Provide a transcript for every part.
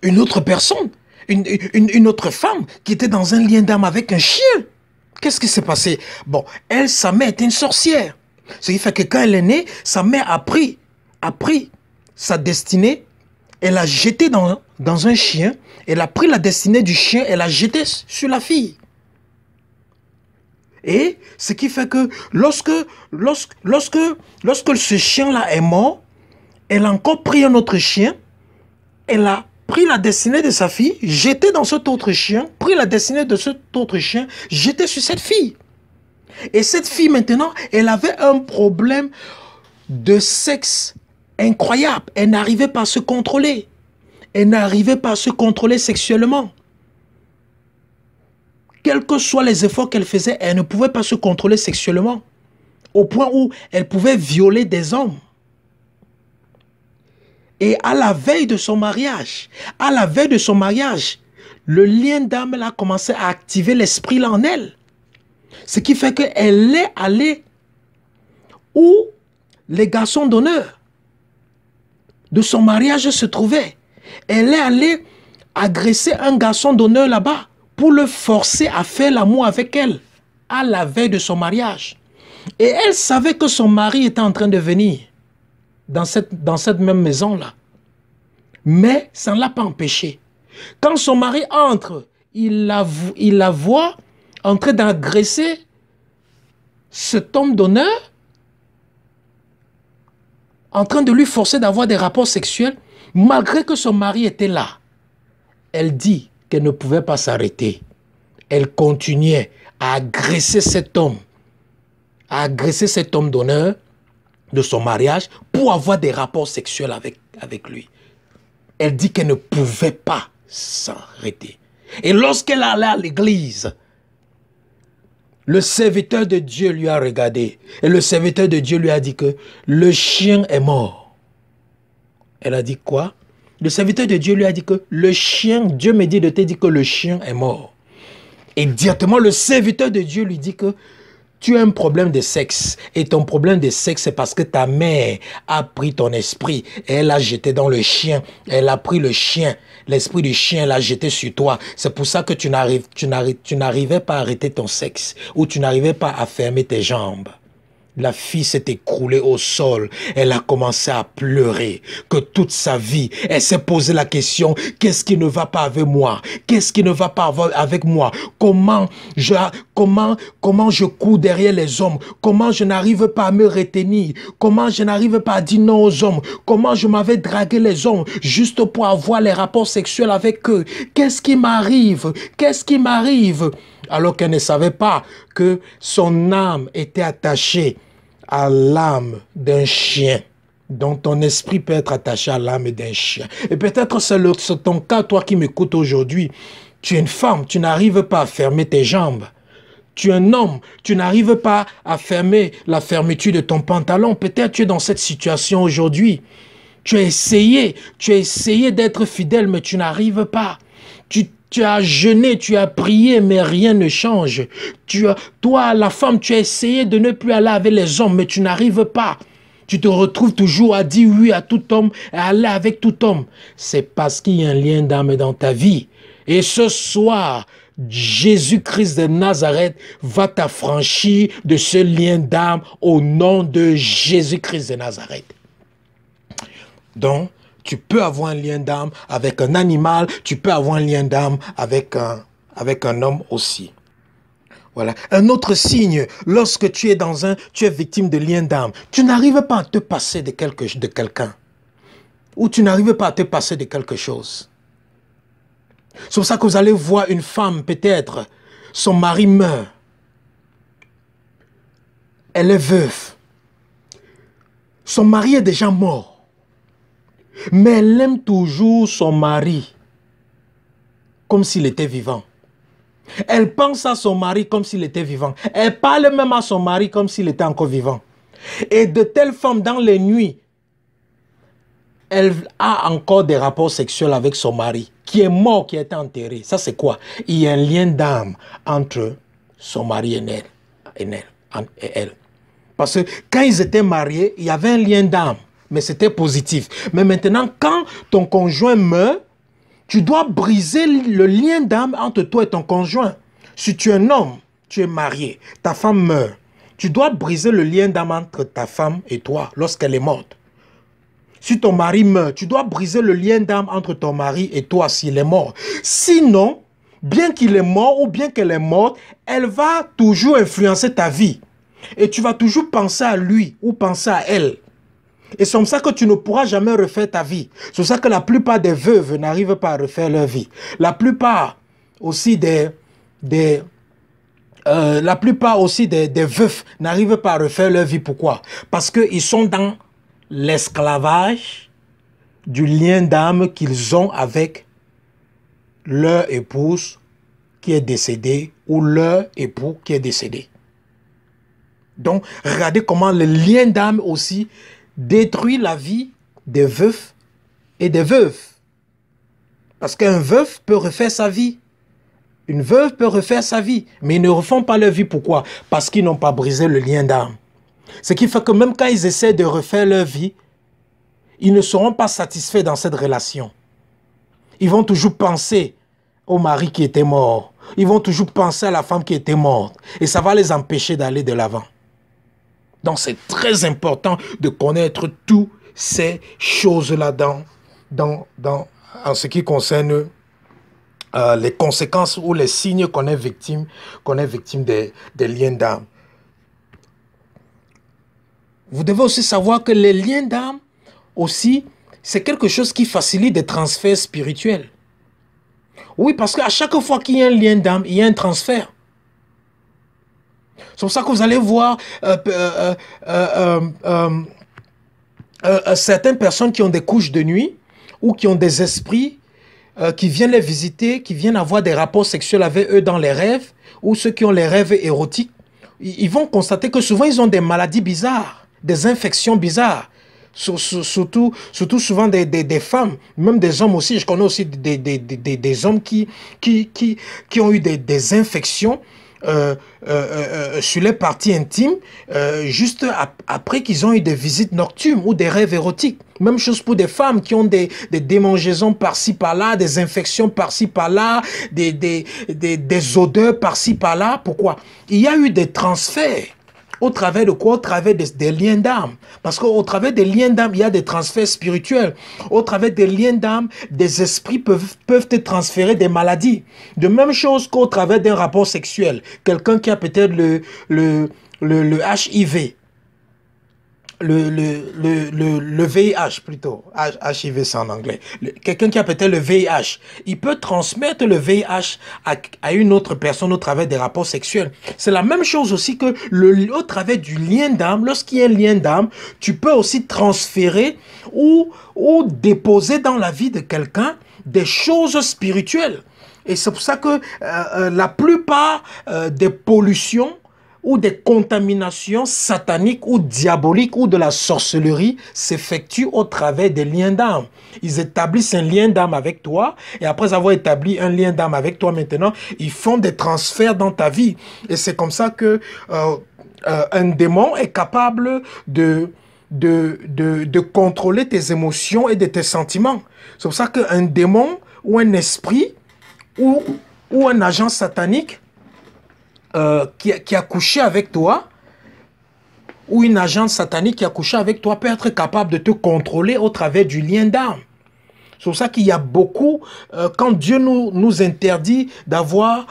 une autre personne, une autre femme qui était dans un lien d'âme avec un chien. Qu'est-ce qui s'est passé? Bon, elle, sa mère était une sorcière. Ce qui fait que quand elle est née, sa mère a pris sa destinée, elle l'a jetée dans un chien, elle a pris la destinée du chien, elle l'a jetée sur la fille. Et ce qui fait que lorsque ce chien-là est mort, elle a encore pris un autre chien, elle a pris la destinée de sa fille, jeté dans cet autre chien, pris la destinée de cet autre chien, jeté sur cette fille. Et cette fille maintenant, elle avait un problème de sexe incroyable. Elle n'arrivait pas à se contrôler. Elle n'arrivait pas à se contrôler sexuellement. Quels que soient les efforts qu'elle faisait, elle ne pouvait pas se contrôler sexuellement. Au point où elle pouvait violer des hommes. Et à la veille de son mariage, le lien d'âme a commencé à activer l'esprit là en elle. Ce qui fait qu'elle est allée où les garçons d'honneur de son mariage se trouvaient. Elle est allée agresser un garçon d'honneur là-bas pour le forcer à faire l'amour avec elle à la veille de son mariage. Et elle savait que son mari était en train de venir dans cette même maison-là. Mais ça ne l'a pas empêché. Quand son mari entre, il la voit en train d'agresser cet homme d'honneur, en train de lui forcer d'avoir des rapports sexuels, malgré que son mari était là. Elle dit qu'elle ne pouvait pas s'arrêter. Elle continuait à agresser cet homme d'honneur de son mariage pour avoir des rapports sexuels avec lui. Elle dit qu'elle ne pouvait pas s'arrêter. Et lorsqu'elle allait à l'église, le serviteur de Dieu lui a regardé. Et le serviteur de Dieu lui a dit que le chien est mort. Elle a dit quoi? Le serviteur de Dieu lui a dit que le chien, Dieu me dit de te dire que le chien est mort. Et directement, le serviteur de Dieu lui dit que tu as un problème de sexe. Et ton problème de sexe, c'est parce que ta mère a pris ton esprit. Et elle l'a jeté dans le chien. Elle a pris le chien. L'esprit du chien l'a jeté sur toi. C'est pour ça que tu n'arrivais pas à arrêter ton sexe. Ou tu n'arrivais pas à fermer tes jambes. La fille s'est écroulée au sol. Elle a commencé à pleurer. Que toute sa vie, elle s'est posé la question, qu'est-ce qui ne va pas avec moi? Qu'est-ce qui ne va pas avec moi? Comment je cours derrière les hommes? Comment je n'arrive pas à me retenir? Comment je n'arrive pas à dire non aux hommes? Comment je m'avais dragué les hommes juste pour avoir les rapports sexuels avec eux? Qu'est-ce qui m'arrive? Qu'est-ce qui m'arrive? Alors qu'elle ne savait pas que son âme était attachée à l'âme d'un chien. Donc ton esprit peut être attaché à l'âme d'un chien. Et peut-être c'est ton cas, toi qui m'écoutes aujourd'hui. Tu es une femme, tu n'arrives pas à fermer tes jambes. Tu es un homme, tu n'arrives pas à fermer la fermeture de ton pantalon. Peut-être tu es dans cette situation aujourd'hui. Tu as essayé d'être fidèle, mais tu n'arrives pas. Tu as jeûné, tu as prié, mais rien ne change. Toi, la femme, tu as essayé de ne plus aller avec les hommes, mais tu n'arrives pas. Tu te retrouves toujours à dire oui à tout homme et à aller avec tout homme. C'est parce qu'il y a un lien d'âme dans ta vie. Et ce soir, Jésus-Christ de Nazareth va t'affranchir de ce lien d'âme au nom de Jésus-Christ de Nazareth. Donc, tu peux avoir un lien d'âme avec un animal, tu peux avoir un lien d'âme avec un homme aussi. Voilà. Un autre signe, lorsque tu es victime de lien d'âme, tu n'arrives pas à te passer de quelqu'un. Ou tu n'arrives pas à te passer de quelque chose. C'est pour ça que vous allez voir une femme, peut-être, son mari meurt. Elle est veuve. Son mari est déjà mort. Mais elle aime toujours son mari comme s'il était vivant. Elle pense à son mari comme s'il était vivant. Elle parle même à son mari comme s'il était encore vivant. Et de telle forme, dans les nuits, elle a encore des rapports sexuels avec son mari, qui est mort, qui a été enterré. Ça, c'est quoi? Il y a un lien d'âme entre son mari et elle. Parce que quand ils étaient mariés, il y avait un lien d'âme. Mais c'était positif. Mais maintenant, quand ton conjoint meurt, Tu dois briser le lien d'âme entre toi et ton conjoint. Si tu es un homme, tu es marié, ta femme meurt. Tu dois briser le lien d'âme entre ta femme et toi lorsqu'elle est morte. Si ton mari meurt, tu dois briser le lien d'âme entre ton mari et toi s'il est mort. Sinon, bien qu'il est mort ou bien qu'elle est morte, elle va toujours influencer ta vie. Et tu vas toujours penser à lui ou penser à elle. Et c'est comme ça que tu ne pourras jamais refaire ta vie. C'est pour ça que la plupart des veuves n'arrivent pas à refaire leur vie. La plupart aussi des veufs n'arrivent pas à refaire leur vie. Pourquoi? Parce qu'ils sont dans l'esclavage du lien d'âme qu'ils ont avec leur épouse qui est décédée ou leur époux qui est décédé. Donc, regardez comment le lien d'âme aussi détruit la vie des veufs et des veuves. Parce qu'un veuf peut refaire sa vie. Une veuve peut refaire sa vie, mais ils ne refont pas leur vie. Pourquoi? Parce qu'ils n'ont pas brisé le lien d'âme. Ce qui fait que même quand ils essaient de refaire leur vie, ils ne seront pas satisfaits dans cette relation. Ils vont toujours penser au mari qui était mort. Ils vont toujours penser à la femme qui était morte. Et ça va les empêcher d'aller de l'avant. Donc c'est très important de connaître toutes ces choses-là en ce qui concerne les conséquences ou les signes qu'on est victime des liens d'âme. Vous devez aussi savoir que les liens d'âme aussi, c'est quelque chose qui facilite des transferts spirituels. Oui, parce qu'à chaque fois qu'il y a un lien d'âme, il y a un transfert. C'est pour ça que vous allez voir certaines personnes qui ont des couches de nuit ou qui ont des esprits qui viennent les visiter, qui viennent avoir des rapports sexuels avec eux dans les rêves, ou ceux qui ont les rêves érotiques. Ils vont constater que souvent ils ont des maladies bizarres, des infections bizarres. Surtout souvent des femmes, même des hommes aussi. Je connais aussi des hommes qui ont eu des infections sur les parties intimes, juste après qu'ils ont eu des visites nocturnes ou des rêves érotiques. Même chose pour des femmes qui ont des démangeaisons par-ci par-là, des infections par-ci par-là, des odeurs par-ci par-là. Pourquoi? Il y a eu des transferts. Au travers de quoi? Au travers des liens d'âme. Parce qu'au travers des liens d'âme, il y a des transferts spirituels. Au travers des liens d'âme, des esprits peuvent te transférer des maladies. De même chose qu'au travers d'un rapport sexuel. Quelqu'un qui a peut-être le HIV. Le VIH plutôt. HIV c'est en anglais. Quelqu'un qui a peut-être le VIH, il peut transmettre le VIH à une autre personne au travers des rapports sexuels. C'est la même chose aussi que au travers du lien d'âme. Lorsqu'il y a un lien d'âme, tu peux aussi transférer ou déposer dans la vie de quelqu'un des choses spirituelles. Et c'est pour ça que la plupart des pollutions ou des contaminations sataniques ou diaboliques ou de la sorcellerie s'effectuent au travers des liens d'âme. Ils établissent un lien d'âme avec toi et après avoir établi un lien d'âme avec toi maintenant, ils font des transferts dans ta vie. Et c'est comme ça que un démon est capable de contrôler tes émotions et de tes sentiments. C'est pour ça qu'un démon ou un esprit ou un agent satanique qui a couché avec toi, ou une agente satanique qui a couché avec toi peut être capable de te contrôler au travers du lien d'âme. C'est pour ça qu'il y a beaucoup, quand Dieu nous interdit d'avoir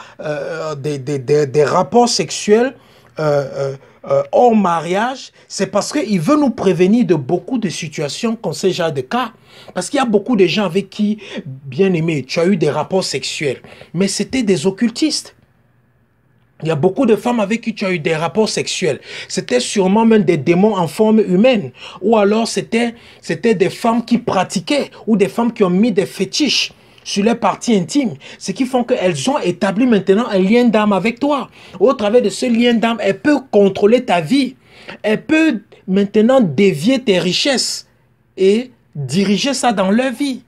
des rapports sexuels hors mariage, c'est parce qu'il veut nous prévenir de beaucoup de situations comme ce genre de cas. Parce qu'il y a beaucoup de gens avec qui, bien aimé, tu as eu des rapports sexuels, mais c'était des occultistes. Il y a beaucoup de femmes avec qui tu as eu des rapports sexuels. C'était sûrement même des démons en forme humaine. Ou alors c'était des femmes qui pratiquaient ou des femmes qui ont mis des fétiches sur les parties intimes. Ce qui font qu'elles ont établi maintenant un lien d'âme avec toi. Au travers de ce lien d'âme, elle peut contrôler ta vie. Elle peut maintenant dévier tes richesses et diriger ça dans leur vie.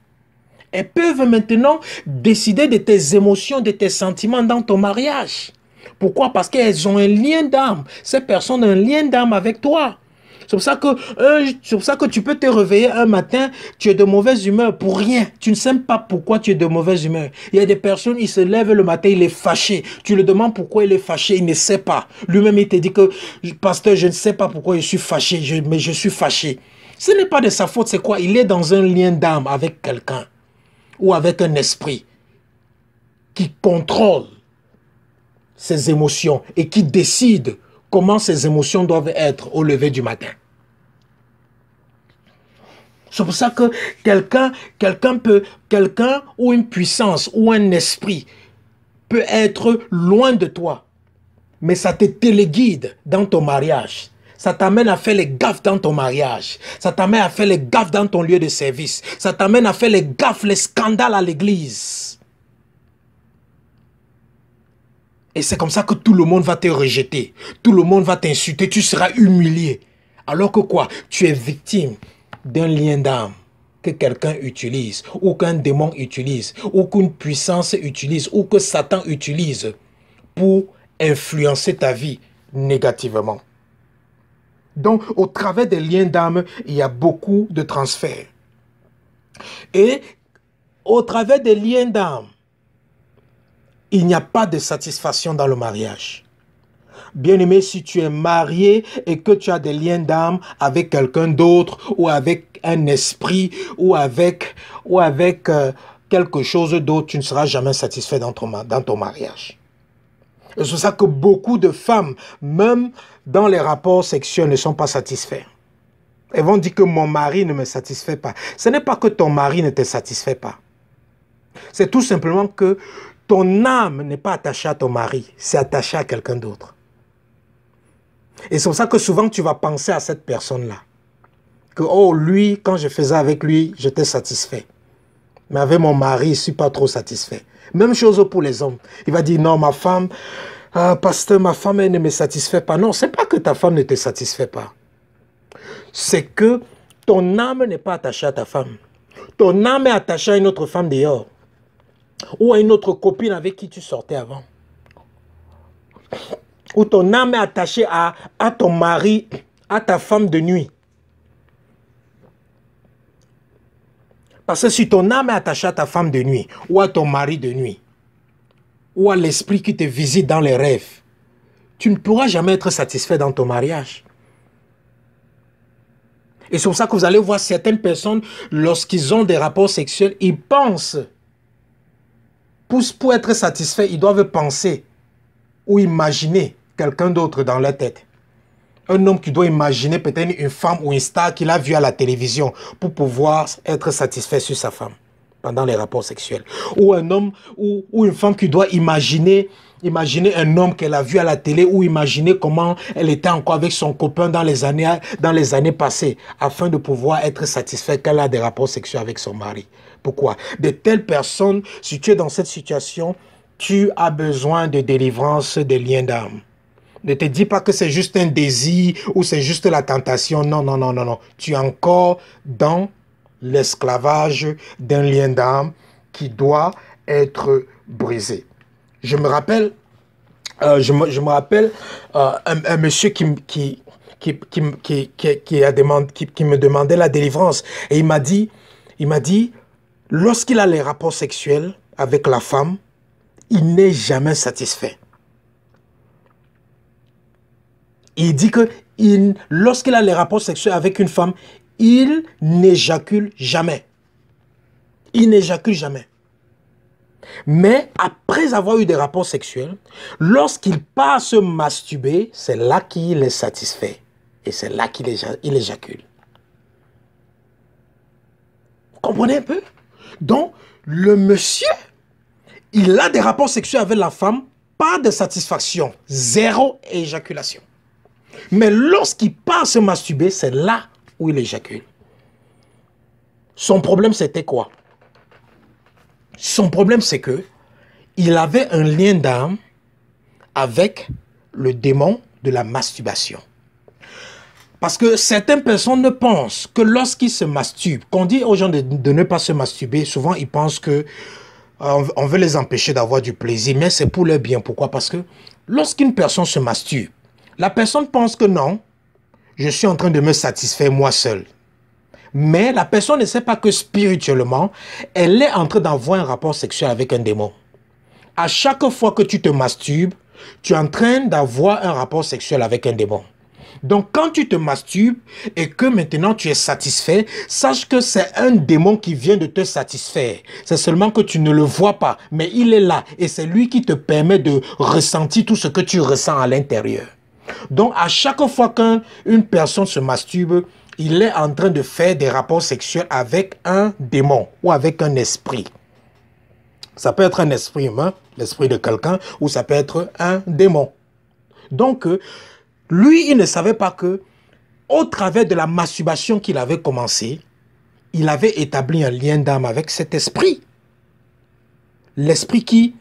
Elles peuvent maintenant décider de tes émotions, de tes sentiments dans ton mariage. Pourquoi? Parce qu'elles ont un lien d'âme. Ces personnes ont un lien d'âme avec toi. C'est pour ça que tu peux te réveiller un matin, tu es de mauvaise humeur pour rien. Tu ne sais pas pourquoi tu es de mauvaise humeur. Il y a des personnes, ils se lèvent le matin, il est fâché. Tu lui demandes pourquoi il est fâché, il ne sait pas. Lui-même, il te dit que, pasteur, je ne sais pas pourquoi je suis fâché, mais je suis fâché. Ce n'est pas de sa faute, c'est quoi? Il est dans un lien d'âme avec quelqu'un ou avec un esprit qui contrôle ses émotions et qui décide comment ces émotions doivent être au lever du matin. C'est pour ça que quelqu'un ou une puissance ou un esprit peut être loin de toi, mais ça te téléguide dans ton mariage. Ça t'amène à faire les gaffes dans ton mariage. Ça t'amène à faire les gaffes dans ton lieu de service. Ça t'amène à faire les gaffes, les scandales à l'église. Et c'est comme ça que tout le monde va te rejeter. Tout le monde va t'insulter. Tu seras humilié. Alors que quoi? Tu es victime d'un lien d'âme que quelqu'un utilise, ou qu'un démon utilise, ou qu'une puissance utilise, ou que Satan utilise pour influencer ta vie négativement. Donc, au travers des liens d'âme, il y a beaucoup de transferts. Et au travers des liens d'âme, il n'y a pas de satisfaction dans le mariage. Bien-aimé, si tu es marié et que tu as des liens d'âme avec quelqu'un d'autre ou avec un esprit ou avec quelque chose d'autre, tu ne seras jamais satisfait dans ton mariage. C'est pour ça que beaucoup de femmes, même dans les rapports sexuels, ne sont pas satisfaits. Elles vont dire que mon mari ne me satisfait pas. Ce n'est pas que ton mari ne te satisfait pas. C'est tout simplement que ton âme n'est pas attachée à ton mari, c'est attaché à quelqu'un d'autre. Et c'est pour ça que souvent tu vas penser à cette personne-là. Que, oh, lui, quand je faisais avec lui, j'étais satisfait. Mais avec mon mari, je ne suis pas trop satisfait. Même chose pour les hommes. Il va dire, non, ma femme, pasteur, ma femme, elle ne me satisfait pas. Non, ce n'est pas que ta femme ne te satisfait pas. C'est que ton âme n'est pas attachée à ta femme. Ton âme est attachée à une autre femme dehors. Ou à une autre copine avec qui tu sortais avant. Ou ton âme est attachée à ton mari, à ta femme de nuit. Parce que si ton âme est attachée à ta femme de nuit, ou à ton mari de nuit, ou à l'esprit qui te visite dans les rêves, tu ne pourras jamais être satisfait dans ton mariage. Et c'est pour ça que vous allez voir certaines personnes, lorsqu'ils ont des rapports sexuels, ils pensent, pour être satisfaits, ils doivent penser ou imaginer quelqu'un d'autre dans leur tête. Un homme qui doit imaginer peut-être une femme ou une star qu'il a vue à la télévision pour pouvoir être satisfait sur sa femme pendant les rapports sexuels. Ou un homme ou une femme qui doit imaginer un homme qu'elle a vu à la télé ou imaginer comment elle était encore avec son copain dans les années passées afin de pouvoir être satisfait qu'elle a des rapports sexuels avec son mari. Pourquoi? De telles personnes, si tu es dans cette situation, tu as besoin de délivrance des liens d'âme. Ne te dis pas que c'est juste un désir ou c'est juste la tentation. Non, non, non, non, non. Tu es encore dans l'esclavage d'un lien d'âme qui doit être brisé. Je me rappelle, un monsieur qui me demandait la délivrance. Et il m'a dit, lorsqu'il a les rapports sexuels avec la femme, il n'est jamais satisfait. Il dit que lorsqu'il a les rapports sexuels avec une femme, il n'éjacule jamais. Il n'éjacule jamais. Mais après avoir eu des rapports sexuels, lorsqu'il part se masturber, c'est là qu'il est satisfait. Et c'est là qu'il éjacule. Vous comprenez un peu? Donc, le monsieur, il a des rapports sexuels avec la femme, pas de satisfaction, zéro éjaculation. Mais lorsqu'il part se masturber, c'est là où il éjacule. Son problème, c'était quoi? Son problème, c'est que il avait un lien d'âme avec le démon de la masturbation. Parce que certaines personnes pensent que lorsqu'ils se masturbent, qu'on dit aux gens de ne pas se masturber, souvent ils pensent que on veut les empêcher d'avoir du plaisir, mais c'est pour leur bien. Pourquoi? Parce que lorsqu'une personne se masturbe, la personne pense que non, je suis en train de me satisfaire moi seul. Mais la personne ne sait pas que spirituellement, elle est en train d'avoir un rapport sexuel avec un démon. À chaque fois que tu te masturbes, tu es en train d'avoir un rapport sexuel avec un démon. Donc, quand tu te masturbes et que maintenant tu es satisfait, sache que c'est un démon qui vient de te satisfaire. C'est seulement que tu ne le vois pas, mais il est là et c'est lui qui te permet de ressentir tout ce que tu ressens à l'intérieur. Donc, à chaque fois qu'une personne se masturbe, il est en train de faire des rapports sexuels avec un démon ou avec un esprit. Ça peut être un esprit humain, l'esprit de quelqu'un, ou ça peut être un démon. Donc, lui, il ne savait pas que, au travers de la masturbation qu'il avait commencé, il avait établi un lien d'âme avec cet esprit. L'esprit qui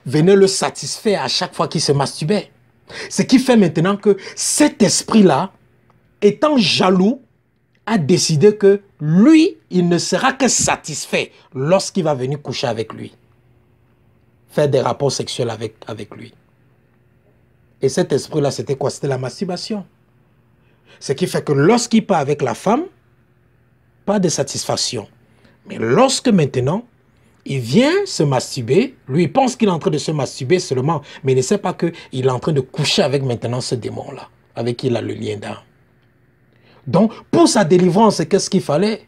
venait le satisfaire à chaque fois qu'il se masturbait. Ce qui fait maintenant que cet esprit-là, étant jaloux, a décidé que lui, il ne sera que satisfait lorsqu'il va venir coucher avec lui. Faire des rapports sexuels avec lui. Et cet esprit-là, c'était quoi? C'était la masturbation. Ce qui fait que lorsqu'il part avec la femme, pas de satisfaction. Mais lorsque maintenant, il vient se masturber, lui, il pense qu'il est en train de se masturber seulement, mais il ne sait pas qu'il est en train de coucher avec maintenant ce démon-là, avec qui il a le lien d'âme. Donc, pour sa délivrance, qu'est-ce qu'il fallait?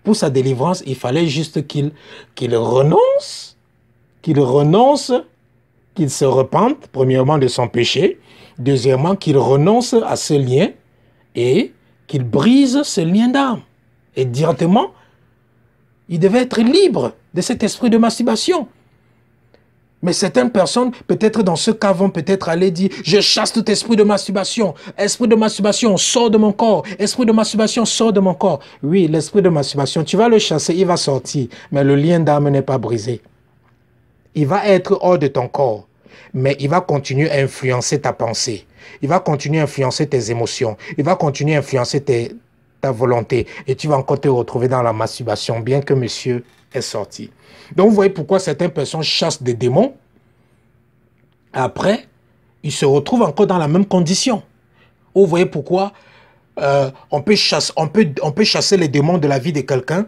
Pour sa délivrance, il fallait juste qu'il renonce, qu'il se repente, premièrement, de son péché, deuxièmement, qu'il renonce à ce lien et qu'il brise ce lien d'âme. Et directement, il devait être libre de cet esprit de masturbation. Mais certaines personnes, peut-être dans ce cas, vont peut-être aller dire « Je chasse tout esprit de masturbation. Esprit de masturbation, sors de mon corps. Esprit de masturbation, sors de mon corps. » Oui, l'esprit de masturbation, tu vas le chasser, il va sortir. Mais le lien d'âme n'est pas brisé. Il va être hors de ton corps. Mais il va continuer à influencer ta pensée. Il va continuer à influencer tes émotions. Il va continuer à influencer ta volonté. Et tu vas encore te retrouver dans la masturbation, bien que monsieur est sorti. Donc, vous voyez pourquoi certaines personnes chassent des démons. Après, ils se retrouvent encore dans la même condition. Vous voyez pourquoi on peut chasser les démons de la vie de quelqu'un.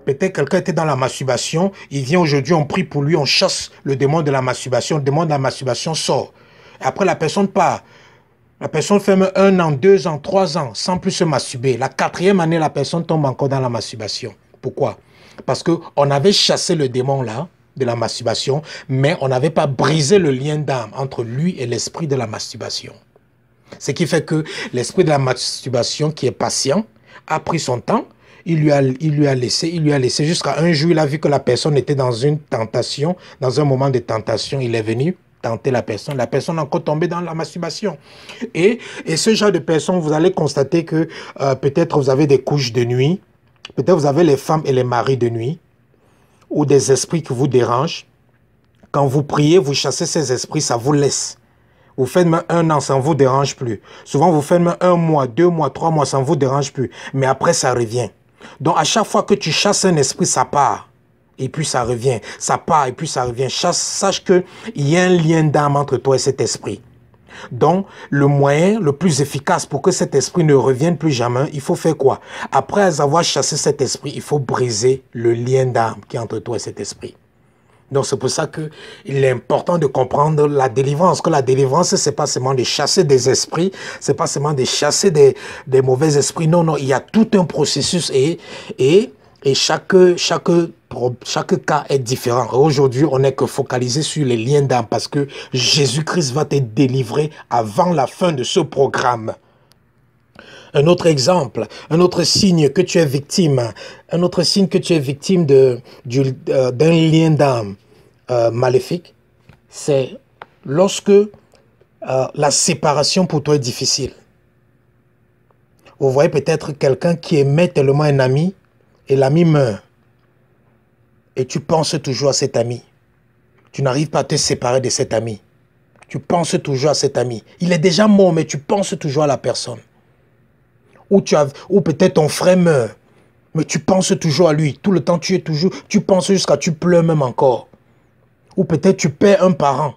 Peut-être quelqu'un était dans la masturbation. Il vient aujourd'hui, on prie pour lui, on chasse le démon de la masturbation. Le démon de la masturbation sort. Après, la personne part. La personne fait même 1 an, 2 ans, 3 ans sans plus se masturber. La 4e année, la personne tombe encore dans la masturbation. Pourquoi? Parce qu'on avait chassé le démon là, de la masturbation, mais on n'avait pas brisé le lien d'âme entre lui et l'esprit de la masturbation. Ce qui fait que l'esprit de la masturbation, qui est patient, a pris son temps, il lui a laissé jusqu'à un jour, il a vu que la personne était dans une tentation, dans un moment de tentation, il est venu tenter la personne est encore tombée dans la masturbation. Et ce genre de personnes, vous allez constater que peut-être vous avez des couches de nuit, peut-être vous avez les femmes et les maris de nuit, ou des esprits qui vous dérangent. Quand vous priez, vous chassez ces esprits, ça vous laisse. Vous faites même 1 an, ça ne vous dérange plus. Souvent, vous faites même 1 mois, 2 mois, 3 mois, ça ne vous dérange plus. Mais après, ça revient. Donc, à chaque fois que tu chasses un esprit, ça part. Et puis, ça revient. Ça part et puis, ça revient. Sache qu'il y a un lien d'âme entre toi et cet esprit. Donc, le moyen le plus efficace pour que cet esprit ne revienne plus jamais, il faut faire quoi? Après avoir chassé cet esprit, il faut briser le lien d'âme qui est entre toi et cet esprit. Donc, c'est pour ça qu'il est important de comprendre la délivrance. Que la délivrance, c'est pas seulement de chasser des esprits, c'est pas seulement de chasser des mauvais esprits. Non, non, il y a tout un processus et chaque cas est différent. Aujourd'hui, on n'est que focalisé sur les liens d'âme parce que Jésus-Christ va te délivrer avant la fin de ce programme. Un autre exemple, un autre signe que tu es victime, d'un lien d'âme maléfique, c'est lorsque la séparation pour toi est difficile. Vous voyez peut-être quelqu'un qui aimait tellement un ami et l'ami meurt. Et tu penses toujours à cet ami. Tu n'arrives pas à te séparer de cet ami. Tu penses toujours à cet ami. Il est déjà mort, mais tu penses toujours à la personne. Ou peut-être ton frère meurt, mais tu penses toujours à lui. Tout le temps, tu penses jusqu'à tu pleures même encore. Ou peut-être tu perds un parent.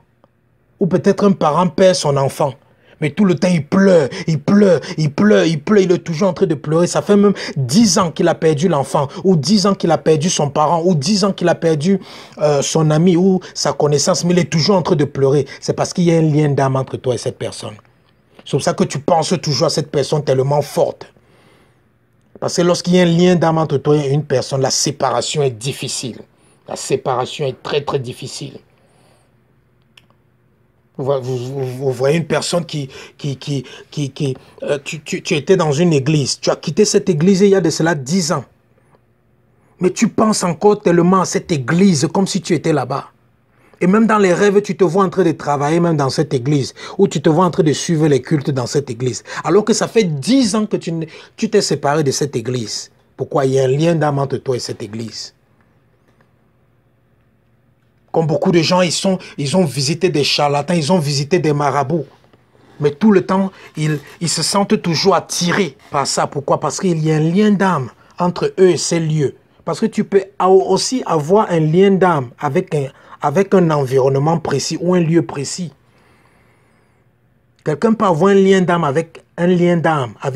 Ou peut-être un parent perd son enfant. Mais tout le temps, il pleure, il pleure, il pleure, il pleure, il est toujours en train de pleurer. Ça fait même 10 ans qu'il a perdu l'enfant, ou 10 ans qu'il a perdu son parent, ou 10 ans qu'il a perdu son ami ou sa connaissance, mais il est toujours en train de pleurer. C'est parce qu'il y a un lien d'âme entre toi et cette personne. C'est pour ça que tu penses toujours à cette personne tellement forte. Parce que lorsqu'il y a un lien d'âme entre toi et une personne, la séparation est difficile. La séparation est très, très difficile. Vous voyez une personne tu étais dans une église, tu as quitté cette église il y a de cela 10 ans. Mais tu penses encore tellement à cette église comme si tu étais là-bas. Et même dans les rêves, tu te vois en train de travailler même dans cette église, ou tu te vois en train de suivre les cultes dans cette église. Alors que ça fait 10 ans que tu t'es séparé de cette église. Pourquoi? Il y a un lien d'âme entre toi et cette église. Comme beaucoup de gens, ils ont visité des charlatans, ils ont visité des marabouts. Mais tout le temps, ils se sentent toujours attirés par ça. Pourquoi? Parce qu'il y a un lien d'âme entre eux et ces lieux. Parce que tu peux aussi avoir un lien d'âme avec un environnement précis ou un lieu précis. Quelqu'un peut avoir un lien d'âme avec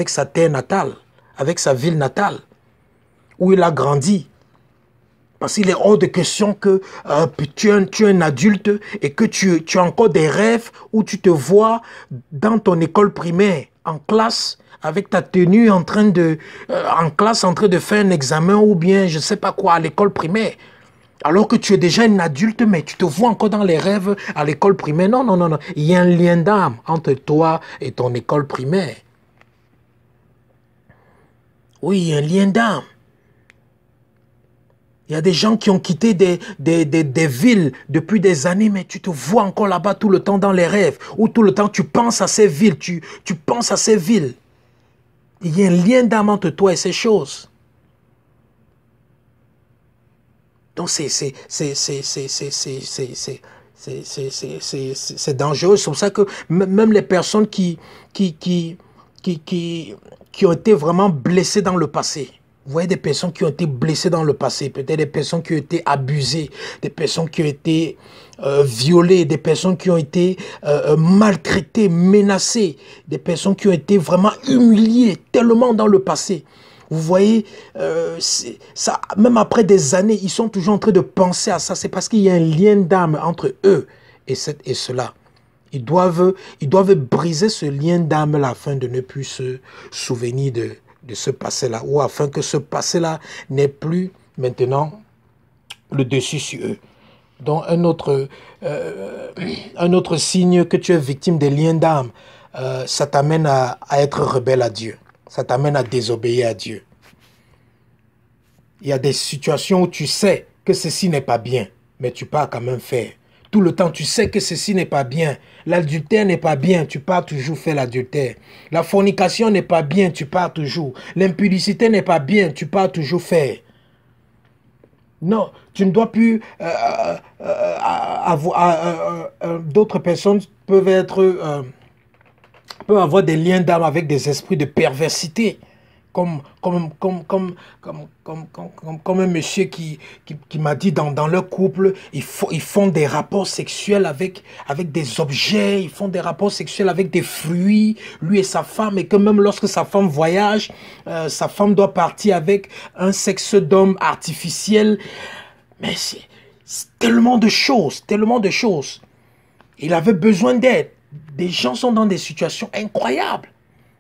sa terre natale, avec sa ville natale, où il a grandi. Parce qu'il est hors de question que tu es un adulte et que tu as encore des rêves où tu te vois dans ton école primaire, en classe, avec ta tenue en train de faire un examen ou bien je ne sais pas quoi à l'école primaire. Alors que tu es déjà un adulte, mais tu te vois encore dans les rêves à l'école primaire. Non, non, non, non. Il y a un lien d'âme entre toi et ton école primaire. Oui, il y a un lien d'âme. Il y a des gens qui ont quitté des villes depuis des années, mais tu te vois encore là-bas tout le temps dans les rêves, ou tout le temps tu penses à ces villes, tu penses à ces villes. Il y a un lien d'âme entre toi et ces choses. Donc c'est dangereux. C'est pour ça que même les personnes qui ont été vraiment blessées dans le passé, vous voyez des personnes qui ont été blessées dans le passé, peut-être des personnes qui ont été abusées, des personnes qui ont été violées, des personnes qui ont été maltraitées, menacées, des personnes qui ont été vraiment humiliées tellement dans le passé. Vous voyez, ça, même après des années, ils sont toujours en train de penser à ça. C'est parce qu'il y a un lien d'âme entre eux et cela. Ils doivent briser ce lien d'âme-là afin de ne plus se souvenir de ce passé-là, ou afin que ce passé-là n'ait plus maintenant le dessus sur eux. Donc un autre signe que tu es victime des liens d'âme, ça t'amène à être rebelle à Dieu. Ça t'amène à désobéir à Dieu. Il y a des situations où tu sais que ceci n'est pas bien, mais tu pars quand même faire. Tout le temps, tu sais que ceci n'est pas bien. L'adultère n'est pas bien, tu pars toujours faire l'adultère. La fornication n'est pas bien, tu pars toujours. L'impudicité n'est pas bien, tu pars toujours faire. Non, tu ne dois plus d'autres personnes peuvent avoir des liens d'âme avec des esprits de perversité. Comme un monsieur qui m'a dit dans leur couple, ils font des rapports sexuels avec des objets, ils font des rapports sexuels avec des fruits, lui et sa femme, et que même lorsque sa femme voyage, sa femme doit partir avec un sexe d'homme artificiel. Mais c'est tellement de choses, tellement de choses. Il avait besoin d'aide. Des gens sont dans des situations incroyables.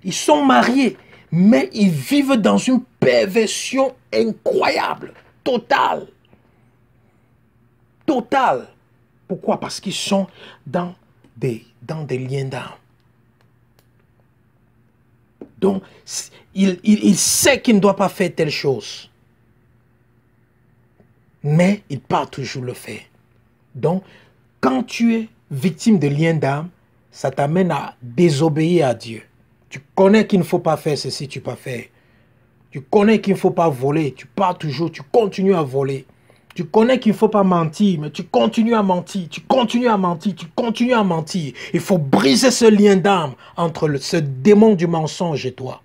Ils sont mariés, mais ils vivent dans une perversion incroyable, totale. Totale. Pourquoi? Parce qu'ils sont dans des liens d'âme. Donc, il sait qu'il ne doit pas faire telle chose. Mais il part toujours le faire. Donc, quand tu es victime de liens d'âme, ça t'amène à désobéir à Dieu. Tu connais qu'il ne faut pas faire ceci, tu ne peux pas faire. Tu connais qu'il ne faut pas voler, tu pars toujours, tu continues à voler. Tu connais qu'il ne faut pas mentir, mais tu continues à mentir, tu continues à mentir, tu continues à mentir. Il faut briser ce lien d'âme entre ce démon du mensonge et toi.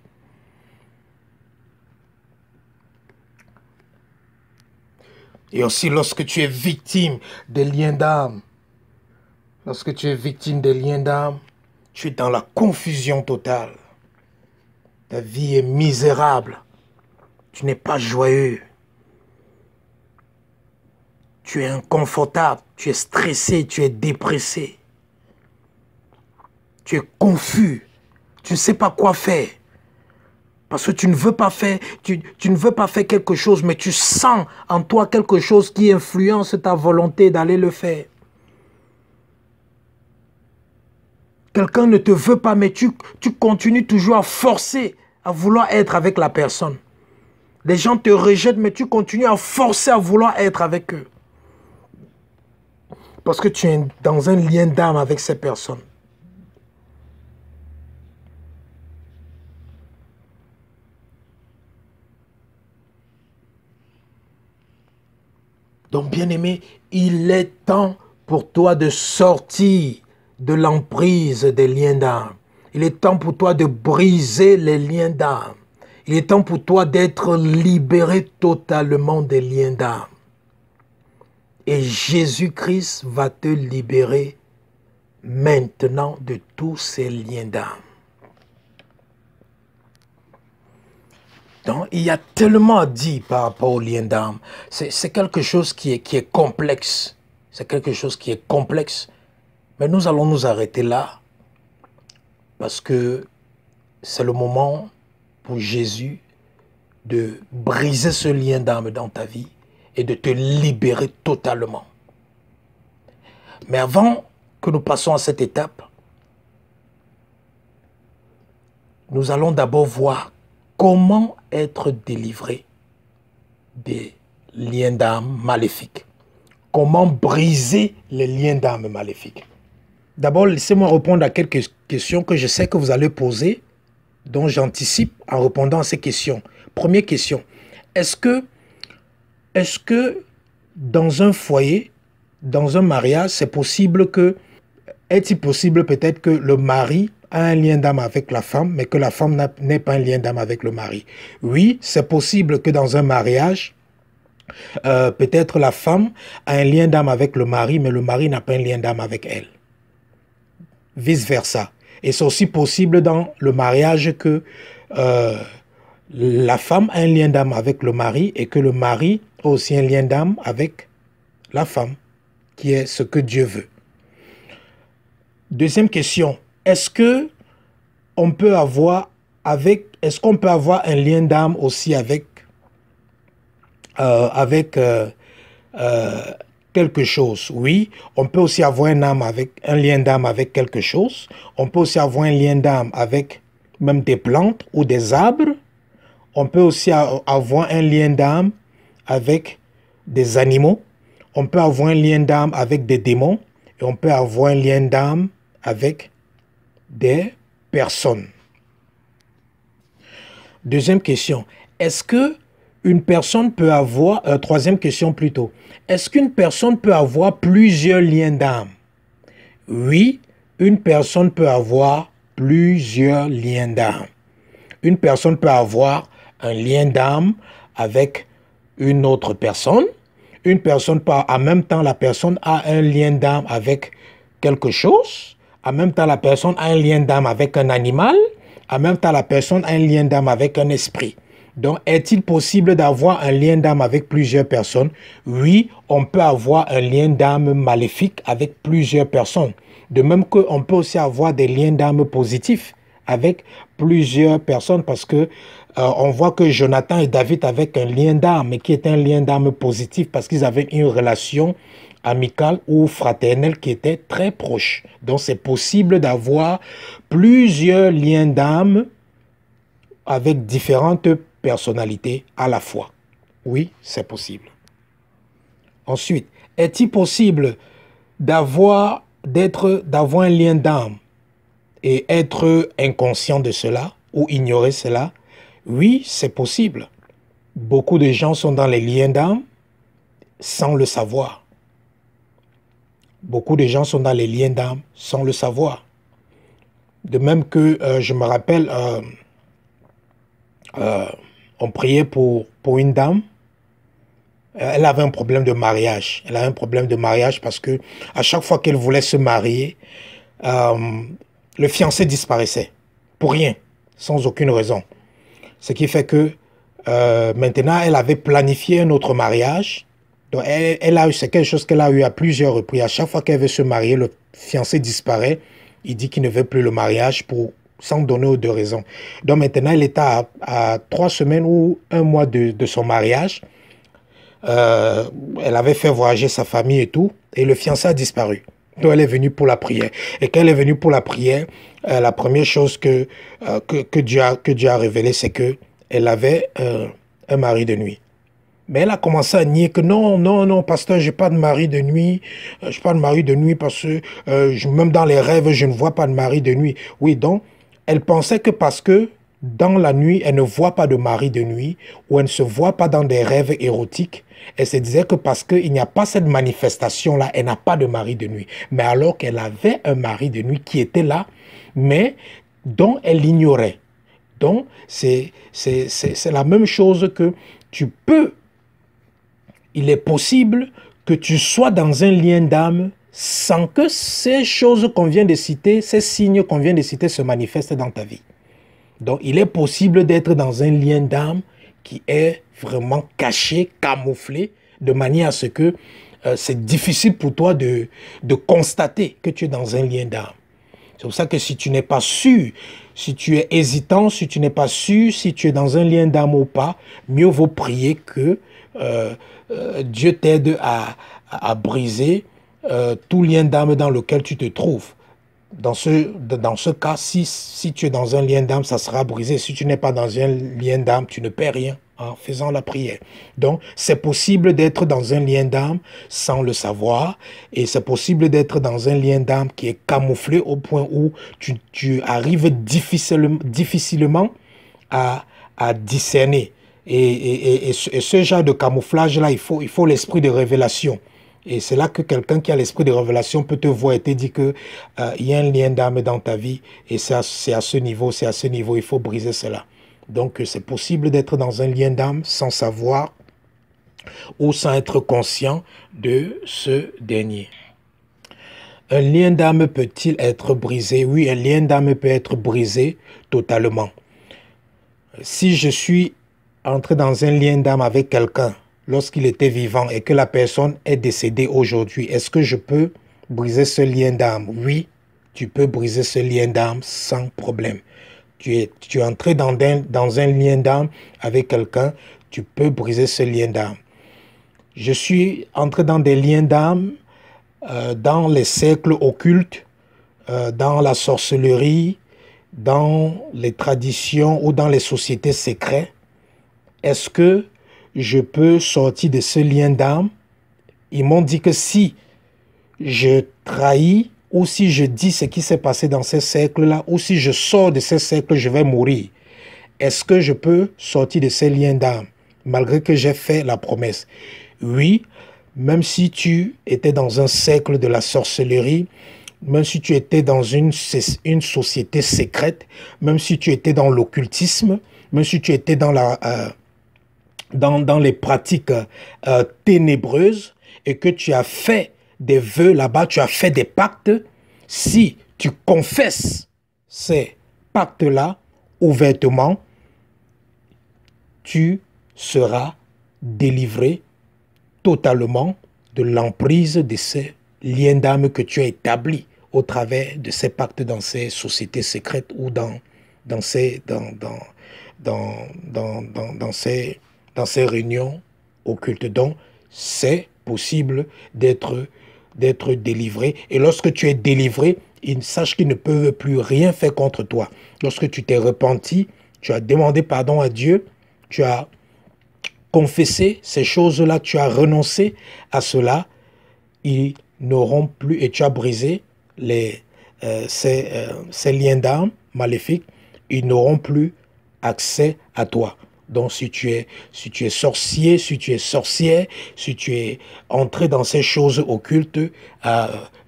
Et aussi lorsque tu es victime des liens d'âme, Tu es dans la confusion totale. Ta vie est misérable. Tu n'es pas joyeux. Tu es inconfortable. Tu es stressé. Tu es dépressé. Tu es confus. Tu ne sais pas quoi faire. Parce que tu ne veux pas faire, tu ne veux pas faire quelque chose, mais tu sens en toi quelque chose qui influence ta volonté d'aller le faire. Quelqu'un ne te veut pas, mais tu continues toujours à forcer, à vouloir être avec la personne. Les gens te rejettent, mais tu continues à forcer à vouloir être avec eux. Parce que tu es dans un lien d'âme avec ces personnes. Donc, bien-aimé, il est temps pour toi de sortir de l'emprise des liens d'âme. Il est temps pour toi de briser les liens d'âme. Il est temps pour toi d'être libéré totalement des liens d'âme. Et Jésus-Christ va te libérer maintenant de tous ces liens d'âme. Donc, il y a tellement à dire par rapport aux liens d'âme. C'est quelque chose qui est complexe. C'est quelque chose qui est complexe. Mais nous allons nous arrêter là. Parce que c'est le moment pour Jésus de briser ce lien d'âme dans ta vie et de te libérer totalement. Mais avant que nous passions à cette étape, nous allons d'abord voir comment être délivré des liens d'âme maléfiques. Comment briser les liens d'âme maléfiques. D'abord, laissez-moi répondre à quelques questions que je sais que vous allez poser, dont j'anticipe en répondant à ces questions. Première question, est-ce que dans un foyer, dans un mariage, c'est possible que, est-il possible peut-être que le mari a un lien d'âme avec la femme, mais que la femme n'ait pas un lien d'âme avec le mari? Oui, c'est possible que dans un mariage, peut-être la femme a un lien d'âme avec le mari, mais le mari n'a pas un lien d'âme avec elle. Vice-versa. Et c'est aussi possible dans le mariage que la femme a un lien d'âme avec le mari et que le mari a aussi un lien d'âme avec la femme, qui est ce que Dieu veut. Deuxième question, est-ce qu'on peut avoir un lien d'âme aussi avec quelque chose? Oui, on peut aussi avoir un lien d'âme avec quelque chose. On peut aussi avoir un lien d'âme avec même des plantes ou des arbres. On peut aussi avoir un lien d'âme avec des animaux. On peut avoir un lien d'âme avec des démons. Et on peut avoir un lien d'âme avec des personnes. Deuxième question, est-ce que une personne peut avoir, troisième question plutôt, est-ce qu'une personne peut avoir plusieurs liens d'âme? Oui, une personne peut avoir plusieurs liens d'âme. Une personne peut avoir un lien d'âme avec une autre personne. Une personne peut, en même temps, la personne a un lien d'âme avec quelque chose. En même temps, la personne a un lien d'âme avec un animal. En même temps, la personne a un lien d'âme avec un esprit. Donc, est-il possible d'avoir un lien d'âme avec plusieurs personnes? Oui, on peut avoir un lien d'âme maléfique avec plusieurs personnes. De même qu'on peut aussi avoir des liens d'âme positifs avec plusieurs personnes parce que on voit que Jonathan et David avaient un lien d'âme qui est un lien d'âme positif parce qu'ils avaient une relation amicale ou fraternelle qui était très proche. Donc, c'est possible d'avoir plusieurs liens d'âme avec différentes personnalités à la fois. Oui, c'est possible. Ensuite, est-il possible d'avoir un lien d'âme et être inconscient de cela ou ignorer cela? Oui, c'est possible. Beaucoup de gens sont dans les liens d'âme sans le savoir. Beaucoup de gens sont dans les liens d'âme sans le savoir. De même que je me rappelle, on priait pour une dame. Elle avait un problème de mariage. Elle avait un problème de mariage parce que à chaque fois qu'elle voulait se marier, le fiancé disparaissait, pour rien, sans aucune raison. Ce qui fait que maintenant, elle avait planifié un autre mariage. Donc, c'est quelque chose qu'elle a eu à plusieurs reprises. À chaque fois qu'elle veut se marier, le fiancé disparaît. Il dit qu'il ne veut plus le mariage sans donner de raison. Donc maintenant, elle est à 3 semaines ou 1 mois de son mariage. Elle avait fait voyager sa famille et tout. Et le fiancé a disparu. Donc elle est venue pour la prière. Et quand elle est venue pour la prière, la première chose que Dieu a révélé, c'est que elle avait un mari de nuit. Mais elle a commencé à nier que non, non, non, pasteur, je n'ai pas de mari de nuit. Je n'ai pas de mari de nuit parce que même dans les rêves, je ne vois pas de mari de nuit. Oui, donc, elle pensait que parce que dans la nuit, elle ne voit pas de mari de nuit ou elle ne se voit pas dans des rêves érotiques, elle se disait que parce qu'il n'y a pas cette manifestation-là, elle n'a pas de mari de nuit. Mais alors qu'elle avait un mari de nuit qui était là, mais dont elle l'ignorait. Donc, c'est la même chose que tu peux. Il est possible que tu sois dans un lien d'âme sans que ces choses qu'on vient de citer, ces signes qu'on vient de citer se manifestent dans ta vie. Donc, il est possible d'être dans un lien d'âme qui est vraiment caché, camouflé, de manière à ce que c'est difficile pour toi de constater que tu es dans un lien d'âme. C'est pour ça que si tu n'es pas sûr, si tu es hésitant, si tu n'es pas sûr, si tu es dans un lien d'âme ou pas, mieux vaut prier que Dieu t'aide à briser tout lien d'âme dans lequel tu te trouves. Dans ce cas, si tu es dans un lien d'âme, ça sera brisé. Si tu n'es pas dans un lien d'âme, tu ne perds rien en faisant la prière. Donc, c'est possible d'être dans un lien d'âme sans le savoir. Et c'est possible d'être dans un lien d'âme qui est camouflé au point où tu arrives difficilement à discerner. Et ce genre de camouflage-là, il faut l'esprit de révélation. Et c'est là que quelqu'un qui a l'esprit de révélation peut te voir et te dire qu'il y a un lien d'âme dans ta vie. Et c'est à ce niveau, il faut briser cela. Donc c'est possible d'être dans un lien d'âme sans savoir ou sans être conscient de ce dernier. Un lien d'âme peut-il être brisé? Oui, un lien d'âme peut être brisé totalement. Si je suis entré dans un lien d'âme avec quelqu'un lorsqu'il était vivant et que la personne est décédée aujourd'hui, est-ce que je peux briser ce lien d'âme? Oui, tu peux briser ce lien d'âme sans problème. Tu es entré dans un lien d'âme avec quelqu'un, tu peux briser ce lien d'âme. Je suis entré dans des liens d'âme dans les cercles occultes, dans la sorcellerie, dans les traditions ou dans les sociétés secrètes. Est-ce que je peux sortir de ce lien d'âme? Ils m'ont dit que si je trahis ou si je dis ce qui s'est passé dans ces cercles-là, ou si je sors de ces cercles, je vais mourir. Est-ce que je peux sortir de ces liens d'âme, malgré que j'ai fait la promesse? Oui, même si tu étais dans un cercle de la sorcellerie, même si tu étais dans une société secrète, même si tu étais dans l'occultisme, même si tu étais dans les pratiques ténébreuses et que tu as fait des vœux là-bas, tu as fait des pactes, si tu confesses ces pactes-là ouvertement, tu seras délivré totalement de l'emprise de ces liens d'âme que tu as établis au travers de ces pactes dans ces sociétés secrètes ou dans ces réunions occultes. Donc, c'est possible d'être délivré. Et lorsque tu es délivré, sache qu'ils ne peuvent plus rien faire contre toi. Lorsque tu t'es repenti, tu as demandé pardon à Dieu, tu as confessé ces choses-là, tu as renoncé à cela, ils n'auront plus, et tu as brisé ces liens d'âme maléfiques, ils n'auront plus accès à toi. Donc si tu es sorcier, si tu es sorcière, si tu es entré dans ces choses occultes,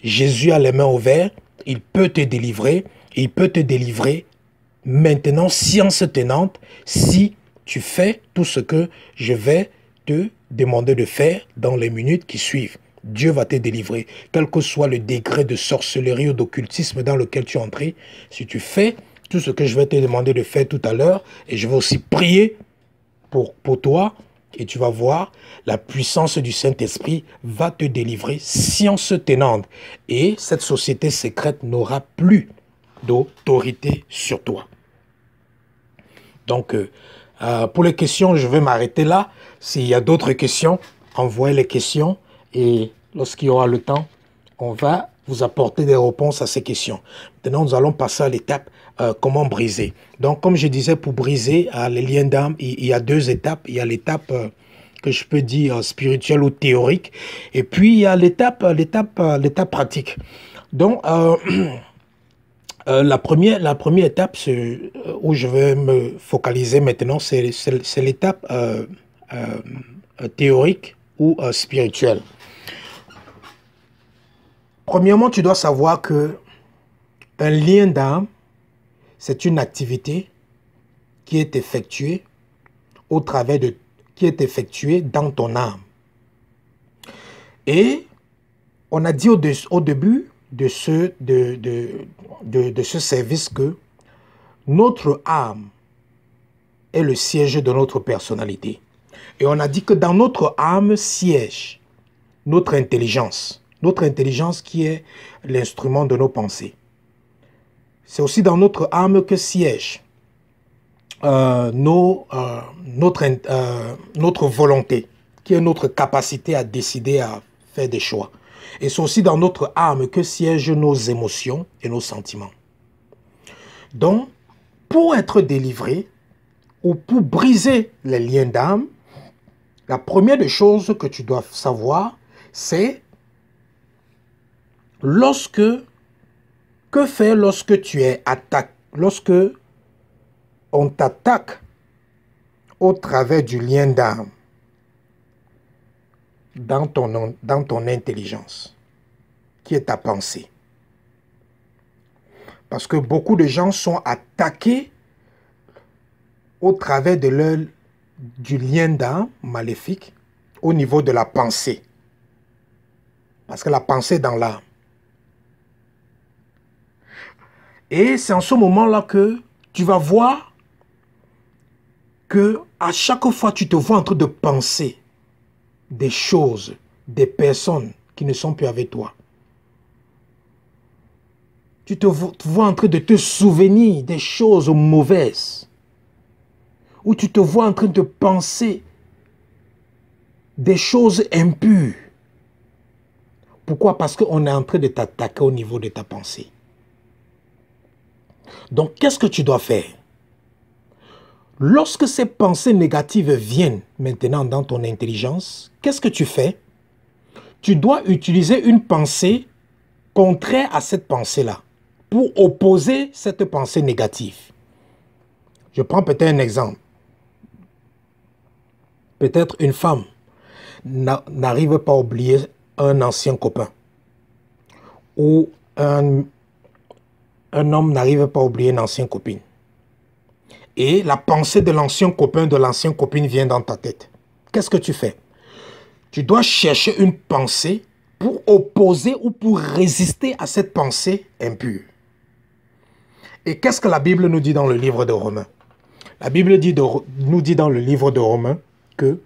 Jésus a les mains ouvertes, il peut te délivrer, il peut te délivrer maintenant, science tenante, si tu fais tout ce que je vais te demander de faire dans les minutes qui suivent. Dieu va te délivrer. Quel que soit le degré de sorcellerie ou d'occultisme dans lequel tu es entré, si tu fais tout ce que je vais te demander de faire tout à l'heure, et je vais aussi prier pour toi, et tu vas voir, la puissance du Saint-Esprit va te délivrer, science tenante. Et cette société secrète n'aura plus d'autorité sur toi. Donc, pour les questions, je vais m'arrêter là. S'il y a d'autres questions, envoyez les questions. Et lorsqu'il y aura le temps, on va vous apporter des réponses à ces questions. Maintenant, nous allons passer à l'étape comment briser. Donc, comme je disais, pour briser les liens d'âme, il y a deux étapes. Il y a l'étape que je peux dire spirituelle ou théorique. Et puis, il y a l'étape pratique. Donc, la première étape où je vais me focaliser maintenant, c'est l'étape théorique ou spirituelle. Premièrement, tu dois savoir que un lien d'âme, c'est une activité qui est effectuée qui est effectuée dans ton âme. Et on a dit au début de ce service que notre âme est le siège de notre personnalité. Et on a dit que dans notre âme siège notre intelligence. Notre intelligence qui est l'instrument de nos pensées. C'est aussi dans notre âme que siège notre volonté, qui est notre capacité à décider, à faire des choix. Et c'est aussi dans notre âme que siègent nos émotions et nos sentiments. Donc, pour être délivré ou pour briser les liens d'âme, la première des choses que tu dois savoir, c'est que faire lorsque tu es attaqué, lorsque on t'attaque au travers du lien d'âme dans ton intelligence, qui est ta pensée. Parce que beaucoup de gens sont attaqués au travers du lien d'âme maléfique au niveau de la pensée. Parce que la pensée est dans l'âme. Et c'est en ce moment-là que tu vas voir que à chaque fois tu te vois en train de penser des choses, des personnes qui ne sont plus avec toi. Tu te vois en train de te souvenir des choses mauvaises. Ou tu te vois en train de penser des choses impures. Pourquoi? Parce qu'on est en train de t'attaquer au niveau de ta pensée. Donc, qu'est-ce que tu dois faire? Lorsque ces pensées négatives viennent maintenant dans ton intelligence, qu'est-ce que tu fais? Tu dois utiliser une pensée contraire à cette pensée-là pour opposer cette pensée négative. Je prends peut-être un exemple. Peut-être une femme n'arrive pas à oublier un ancien copain. Ou un homme n'arrive pas à oublier une ancienne copine. Et la pensée de l'ancien copain, de l'ancienne copine vient dans ta tête. Qu'est-ce que tu fais? Tu dois chercher une pensée pour opposer ou pour résister à cette pensée impure. Et qu'est-ce que la Bible nous dit dans le livre de Romains? La Bible nous dit dans le livre de Romains que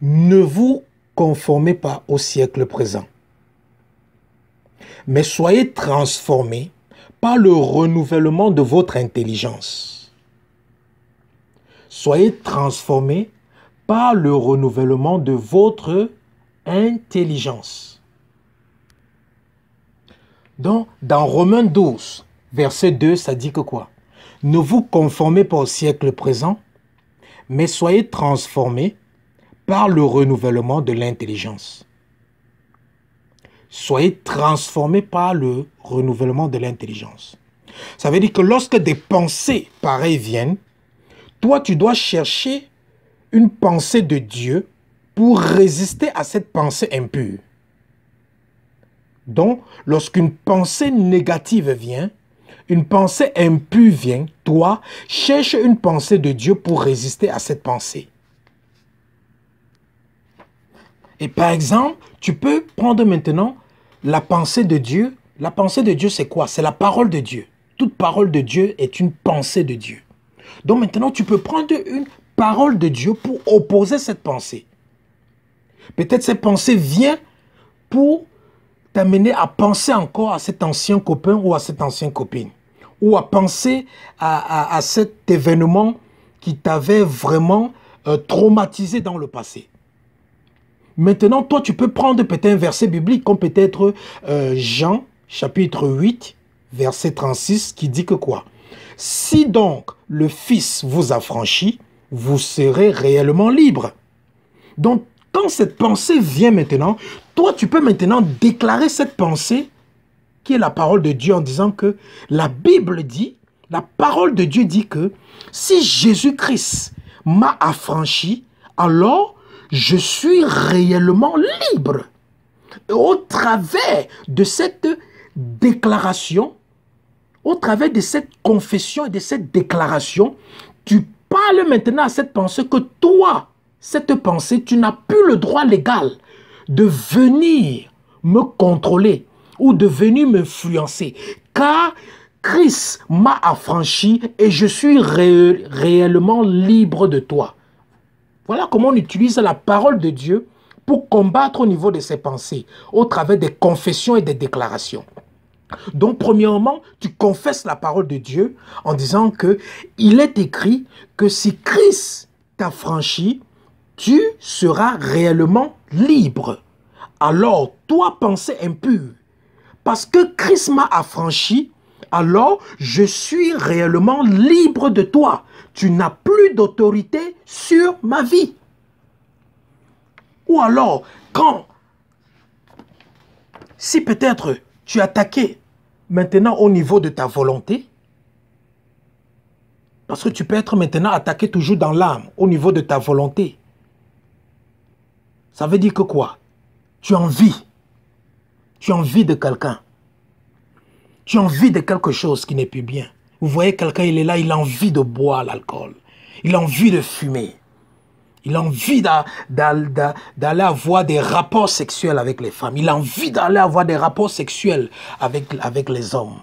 ne vous conformez pas au siècle présent, mais soyez transformés par le renouvellement de votre intelligence. Soyez transformés par le renouvellement de votre intelligence. Donc, dans Romains 12, verset 2, ça dit que quoi? Ne vous conformez pas au siècle présent, mais soyez transformés par le renouvellement de l'intelligence. Soyez transformés par le renouvellement de l'intelligence. Ça veut dire que lorsque des pensées pareilles viennent, toi, tu dois chercher une pensée de Dieu pour résister à cette pensée impure. Donc, lorsqu'une pensée négative vient, une pensée impure vient, toi, cherche une pensée de Dieu pour résister à cette pensée. Et par exemple, tu peux prendre maintenant la pensée de Dieu. La pensée de Dieu, c'est quoi? C'est la parole de Dieu. Toute parole de Dieu est une pensée de Dieu. Donc maintenant, tu peux prendre une parole de Dieu pour opposer cette pensée. Peut-être cette pensée vient pour t'amener à penser encore à cet ancien copain ou à cette ancienne copine. Ou à penser à cet événement qui t'avait vraiment traumatisé dans le passé. Maintenant, toi, tu peux prendre peut-être un verset biblique comme peut-être Jean, chapitre 8, verset 36, qui dit que quoi? Si donc le Fils vous affranchit, vous serez réellement libre. Donc, quand cette pensée vient maintenant, toi, tu peux maintenant déclarer cette pensée qui est la parole de Dieu en disant que la Bible dit, la parole de Dieu dit que si Jésus-Christ m'a affranchi, alors je suis réellement libre. Et au travers de cette déclaration, au travers de cette confession et de cette déclaration, tu parles maintenant à cette pensée que toi, cette pensée, tu n'as plus le droit légal de venir me contrôler ou de venir m'influencer. Car Christ m'a affranchi et je suis réellement libre de toi. Voilà comment on utilise la parole de Dieu pour combattre au niveau de ses pensées, au travers des confessions et des déclarations. Donc, premièrement, tu confesses la parole de Dieu en disant que il est écrit que si Christ t'a franchi, tu seras réellement libre. Alors, toi, pensée impure, parce que Christ m'a affranchi, alors je suis réellement libre de toi. Tu n'as plus d'autorité sur ma vie. Ou alors, si peut-être tu es attaqué maintenant au niveau de ta volonté, parce que tu peux être maintenant attaqué toujours dans l'âme, au niveau de ta volonté. Ça veut dire que quoi? Tu as envie. Tu as envie de quelqu'un. Tu as envie de quelque chose qui n'est plus bien. Vous voyez quelqu'un, il est là, il a envie de boire l'alcool. Il a envie de fumer. Il a envie d'aller avoir des rapports sexuels avec les femmes. Il a envie d'aller avoir des rapports sexuels avec les hommes.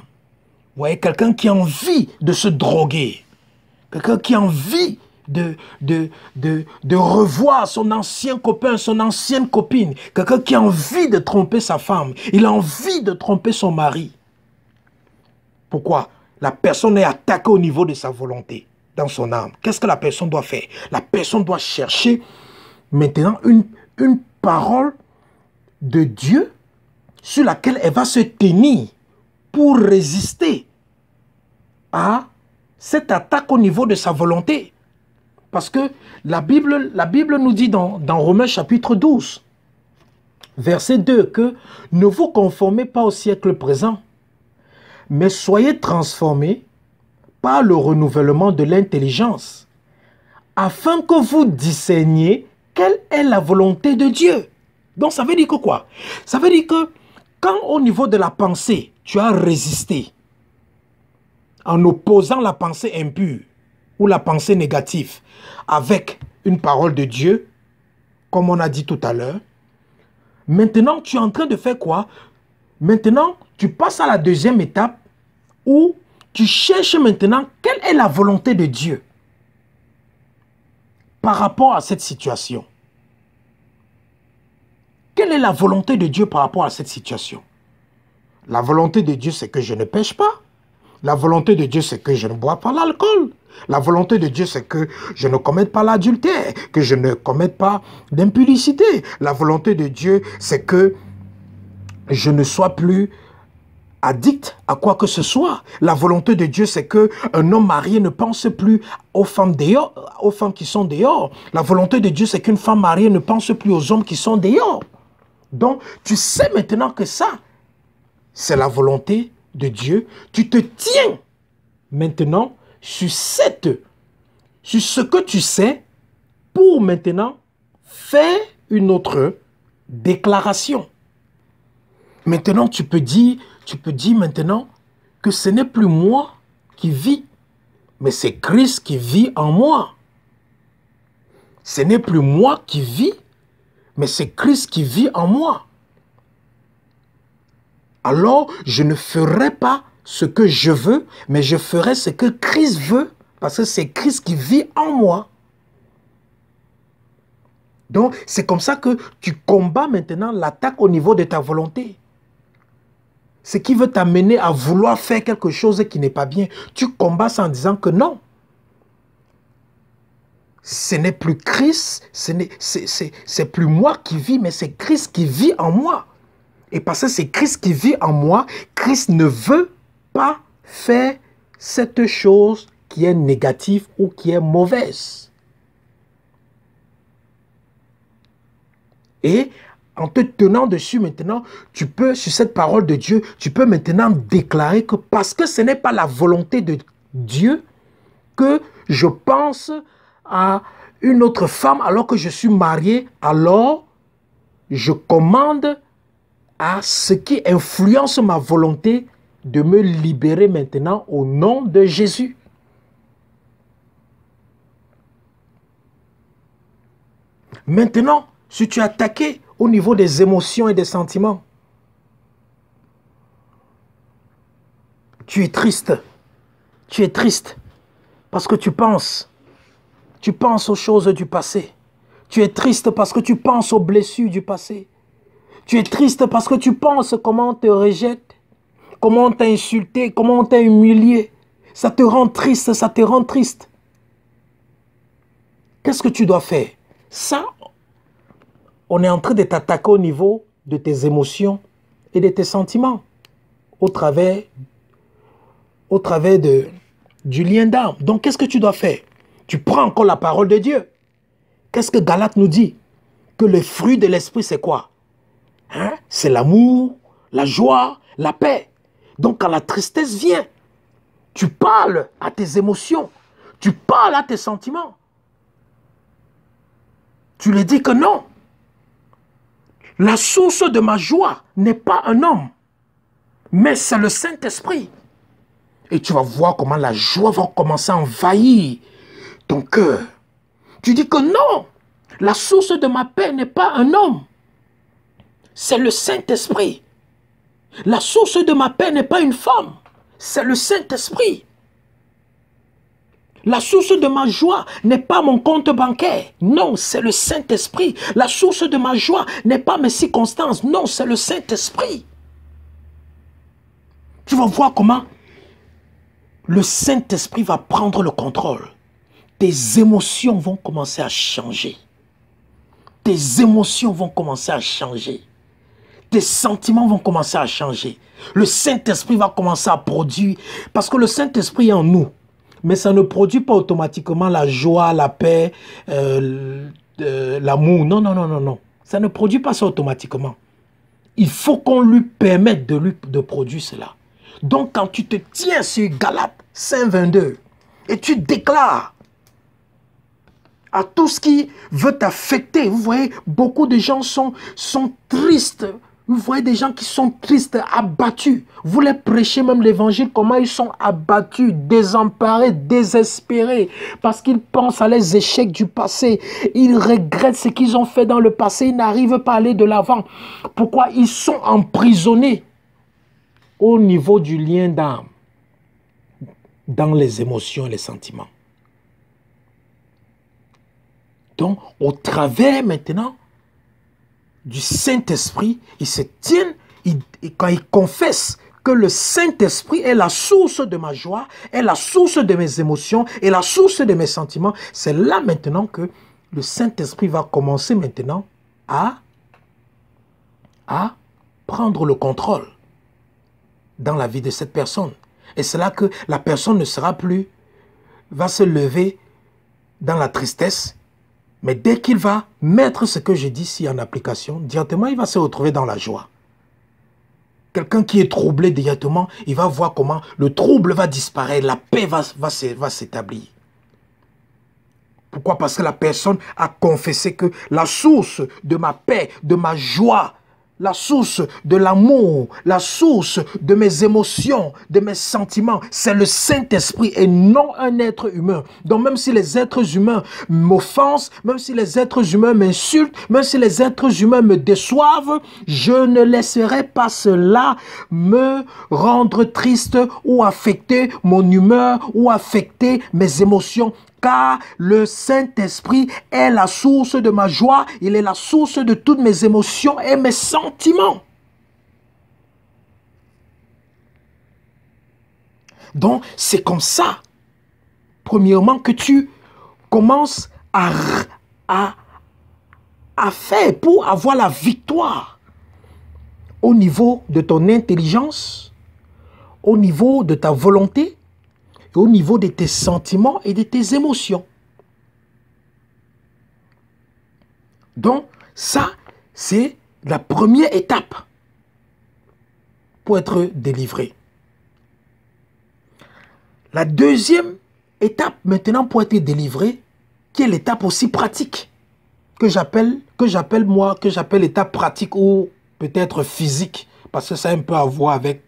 Vous voyez, quelqu'un qui a envie de se droguer. Quelqu'un qui a envie de revoir son ancien copain, son ancienne copine. Quelqu'un qui a envie de tromper sa femme. Il a envie de tromper son mari. Pourquoi? La personne est attaquée au niveau de sa volonté, dans son âme. Qu'est-ce que la personne doit faire? La personne doit chercher maintenant une parole de Dieu sur laquelle elle va se tenir pour résister à cette attaque au niveau de sa volonté. Parce que la Bible nous dit dans Romains chapitre 12, verset 2, que ne vous conformez pas au siècle présent, mais soyez transformés par le renouvellement de l'intelligence, afin que vous discerniez quelle est la volonté de Dieu. Donc ça veut dire que quoi? Ça veut dire que quand au niveau de la pensée, tu as résisté en opposant la pensée impure ou la pensée négative avec une parole de Dieu, comme on a dit tout à l'heure, maintenant tu es en train de faire quoi? Maintenant, tu passes à la deuxième étape où tu cherches maintenant quelle est la volonté de Dieu par rapport à cette situation. Quelle est la volonté de Dieu par rapport à cette situation? La volonté de Dieu, c'est que je ne pêche pas. La volonté de Dieu, c'est que je ne bois pas l'alcool. La volonté de Dieu, c'est que je ne commette pas l'adultère, que je ne commette pas d'impudicité. La volonté de Dieu, c'est que je ne sois plus addict à quoi que ce soit. La volonté de Dieu, c'est qu'un homme marié ne pense plus aux femmes dehors, aux femmes qui sont dehors. La volonté de Dieu, c'est qu'une femme mariée ne pense plus aux hommes qui sont dehors. Donc, tu sais maintenant que ça, c'est la volonté de Dieu. Tu te tiens maintenant sur ce que tu sais pour maintenant faire une autre déclaration. Maintenant, tu peux dire maintenant que ce n'est plus moi qui vis, mais c'est Christ qui vit en moi. Ce n'est plus moi qui vis, mais c'est Christ qui vit en moi. Alors, je ne ferai pas ce que je veux, mais je ferai ce que Christ veut, parce que c'est Christ qui vit en moi. Donc, c'est comme ça que tu combats maintenant l'attaque au niveau de ta volonté. Ce qui veut t'amener à vouloir faire quelque chose qui n'est pas bien, tu combats ça en disant que non. Ce n'est plus Christ, c'est plus moi qui vis, mais c'est Christ qui vit en moi. Et parce que c'est Christ qui vit en moi, Christ ne veut pas faire cette chose qui est négative ou qui est mauvaise. Et en te tenant dessus maintenant, tu peux, sur cette parole de Dieu, tu peux maintenant déclarer que parce que ce n'est pas la volonté de Dieu que je pense à une autre femme alors que je suis marié, alors je commande à ce qui influence ma volonté de me libérer maintenant au nom de Jésus. Maintenant, si tu es attaqué au niveau des émotions et des sentiments, tu es triste. Tu es triste parce que tu penses aux choses du passé. Tu es triste parce que tu penses aux blessures du passé. Tu es triste parce que tu penses comment on te rejette, comment on t'a insulté, comment on t'a humilié. Ça te rend triste, ça te rend triste. Qu'est-ce que tu dois faire? Ça, on est en train de t'attaquer au niveau de tes émotions et de tes sentiments au travers du lien d'âme. Donc, qu'est-ce que tu dois faire? Tu prends encore la parole de Dieu. Qu'est-ce que Galates nous dit? Que le fruit de l'esprit, c'est quoi? Hein? C'est l'amour, la joie, la paix. Donc, quand la tristesse vient, tu parles à tes émotions, tu parles à tes sentiments. Tu lui dis que non. La source de ma joie n'est pas un homme, mais c'est le Saint-Esprit. Et tu vas voir comment la joie va commencer à envahir ton cœur. Tu dis que non, la source de ma paix n'est pas un homme, c'est le Saint-Esprit. La source de ma paix n'est pas une femme, c'est le Saint-Esprit. La source de ma joie n'est pas mon compte bancaire. Non, c'est le Saint-Esprit. La source de ma joie n'est pas mes circonstances. Non, c'est le Saint-Esprit. Tu vas voir comment le Saint-Esprit va prendre le contrôle. Tes émotions vont commencer à changer. Tes émotions vont commencer à changer. Tes sentiments vont commencer à changer. Le Saint-Esprit va commencer à produire. Parce que le Saint-Esprit est en nous. Mais ça ne produit pas automatiquement la joie, la paix, l'amour. Non, non, non, non, non. Ça ne produit pas ça automatiquement. Il faut qu'on lui permette de produire cela. Donc, quand tu te tiens sur Galates 5:22 et tu déclares à tout ce qui veut t'affecter, vous voyez, beaucoup de gens sont tristes. Vous voyez des gens qui sont tristes, abattus. Vous les prêchez même l'évangile, comment ils sont abattus, désemparés, désespérés, parce qu'ils pensent à les échecs du passé. Ils regrettent ce qu'ils ont fait dans le passé, ils n'arrivent pas à aller de l'avant. Pourquoi? Ils sont emprisonnés au niveau du lien d'âme, dans les émotions et les sentiments. Donc, au travers maintenant du Saint-Esprit, ils se tiennent, et quand ils confessent que le Saint-Esprit est la source de ma joie, est la source de mes émotions, est la source de mes sentiments, c'est là maintenant que le Saint-Esprit va commencer maintenant à prendre le contrôle dans la vie de cette personne. Et c'est là que la personne ne sera plus, va se lever dans la tristesse. Mais dès qu'il va mettre ce que je dis ici en application, directement, il va se retrouver dans la joie. Quelqu'un qui est troublé directement, il va voir comment le trouble va disparaître, la paix va s'établir. Pourquoi? Parce que la personne a confessé que la source de ma paix, de ma joie, la source de l'amour, la source de mes émotions, de mes sentiments, c'est le Saint-Esprit et non un être humain. Donc même si les êtres humains m'offensent, même si les êtres humains m'insultent, même si les êtres humains me déçoivent, je ne laisserai pas cela me rendre triste ou affecter mon humeur ou affecter mes émotions. Car le Saint-Esprit est la source de ma joie, il est la source de toutes mes émotions et mes sentiments. Donc, c'est comme ça, premièrement, que tu commences à faire pour avoir la victoire au niveau de ton intelligence, au niveau de ta volonté, au niveau de tes sentiments et de tes émotions. Donc, ça, c'est la première étape pour être délivré. La deuxième étape, maintenant, pour être délivré, qui est l'étape aussi pratique, que j'appelle l'étape pratique ou peut-être physique, parce que ça a un peu à voir avec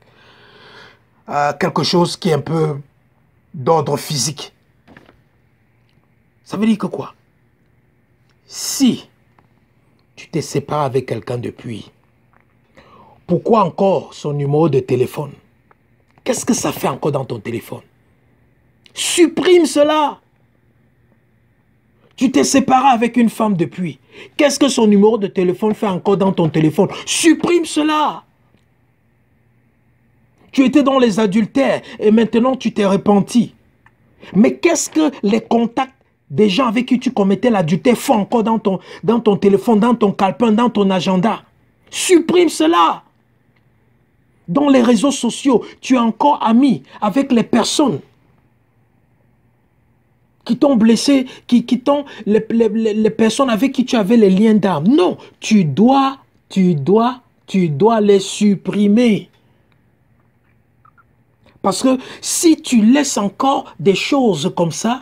quelque chose qui est un peu d'ordre physique. Ça veut dire que quoi? Si tu t'es séparé avec quelqu'un depuis, pourquoi encore son numéro de téléphone? Qu'est-ce que ça fait encore dans ton téléphone? Supprime cela. Tu t'es séparé avec une femme depuis. Qu'est-ce que son numéro de téléphone fait encore dans ton téléphone? Supprime cela. Tu étais dans les adultères et maintenant tu t'es repenti. Mais qu'est-ce que les contacts des gens avec qui tu commettais l'adultère font encore dans ton téléphone, dans ton calepin, dans ton agenda? Supprime cela. Dans les réseaux sociaux, tu es encore ami avec les personnes qui t'ont blessé, les personnes avec qui tu avais les liens d'âme. Non, tu dois les supprimer. Parce que si tu laisses encore des choses comme ça,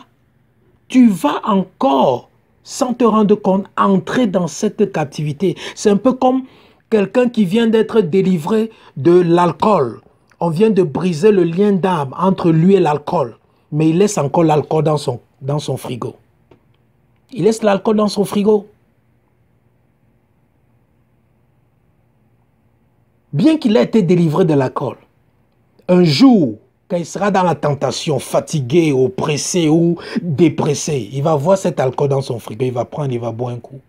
tu vas encore, sans te rendre compte, entrer dans cette captivité. C'est un peu comme quelqu'un qui vient d'être délivré de l'alcool. On vient de briser le lien d'âme entre lui et l'alcool. Mais il laisse encore l'alcool dans son frigo. Il laisse l'alcool dans son frigo. Bien qu'il ait été délivré de l'alcool, un jour, quand il sera dans la tentation, fatigué, oppressé ou dépressé, il va voir cet alcool dans son frigo, il va prendre, il va boire un coup.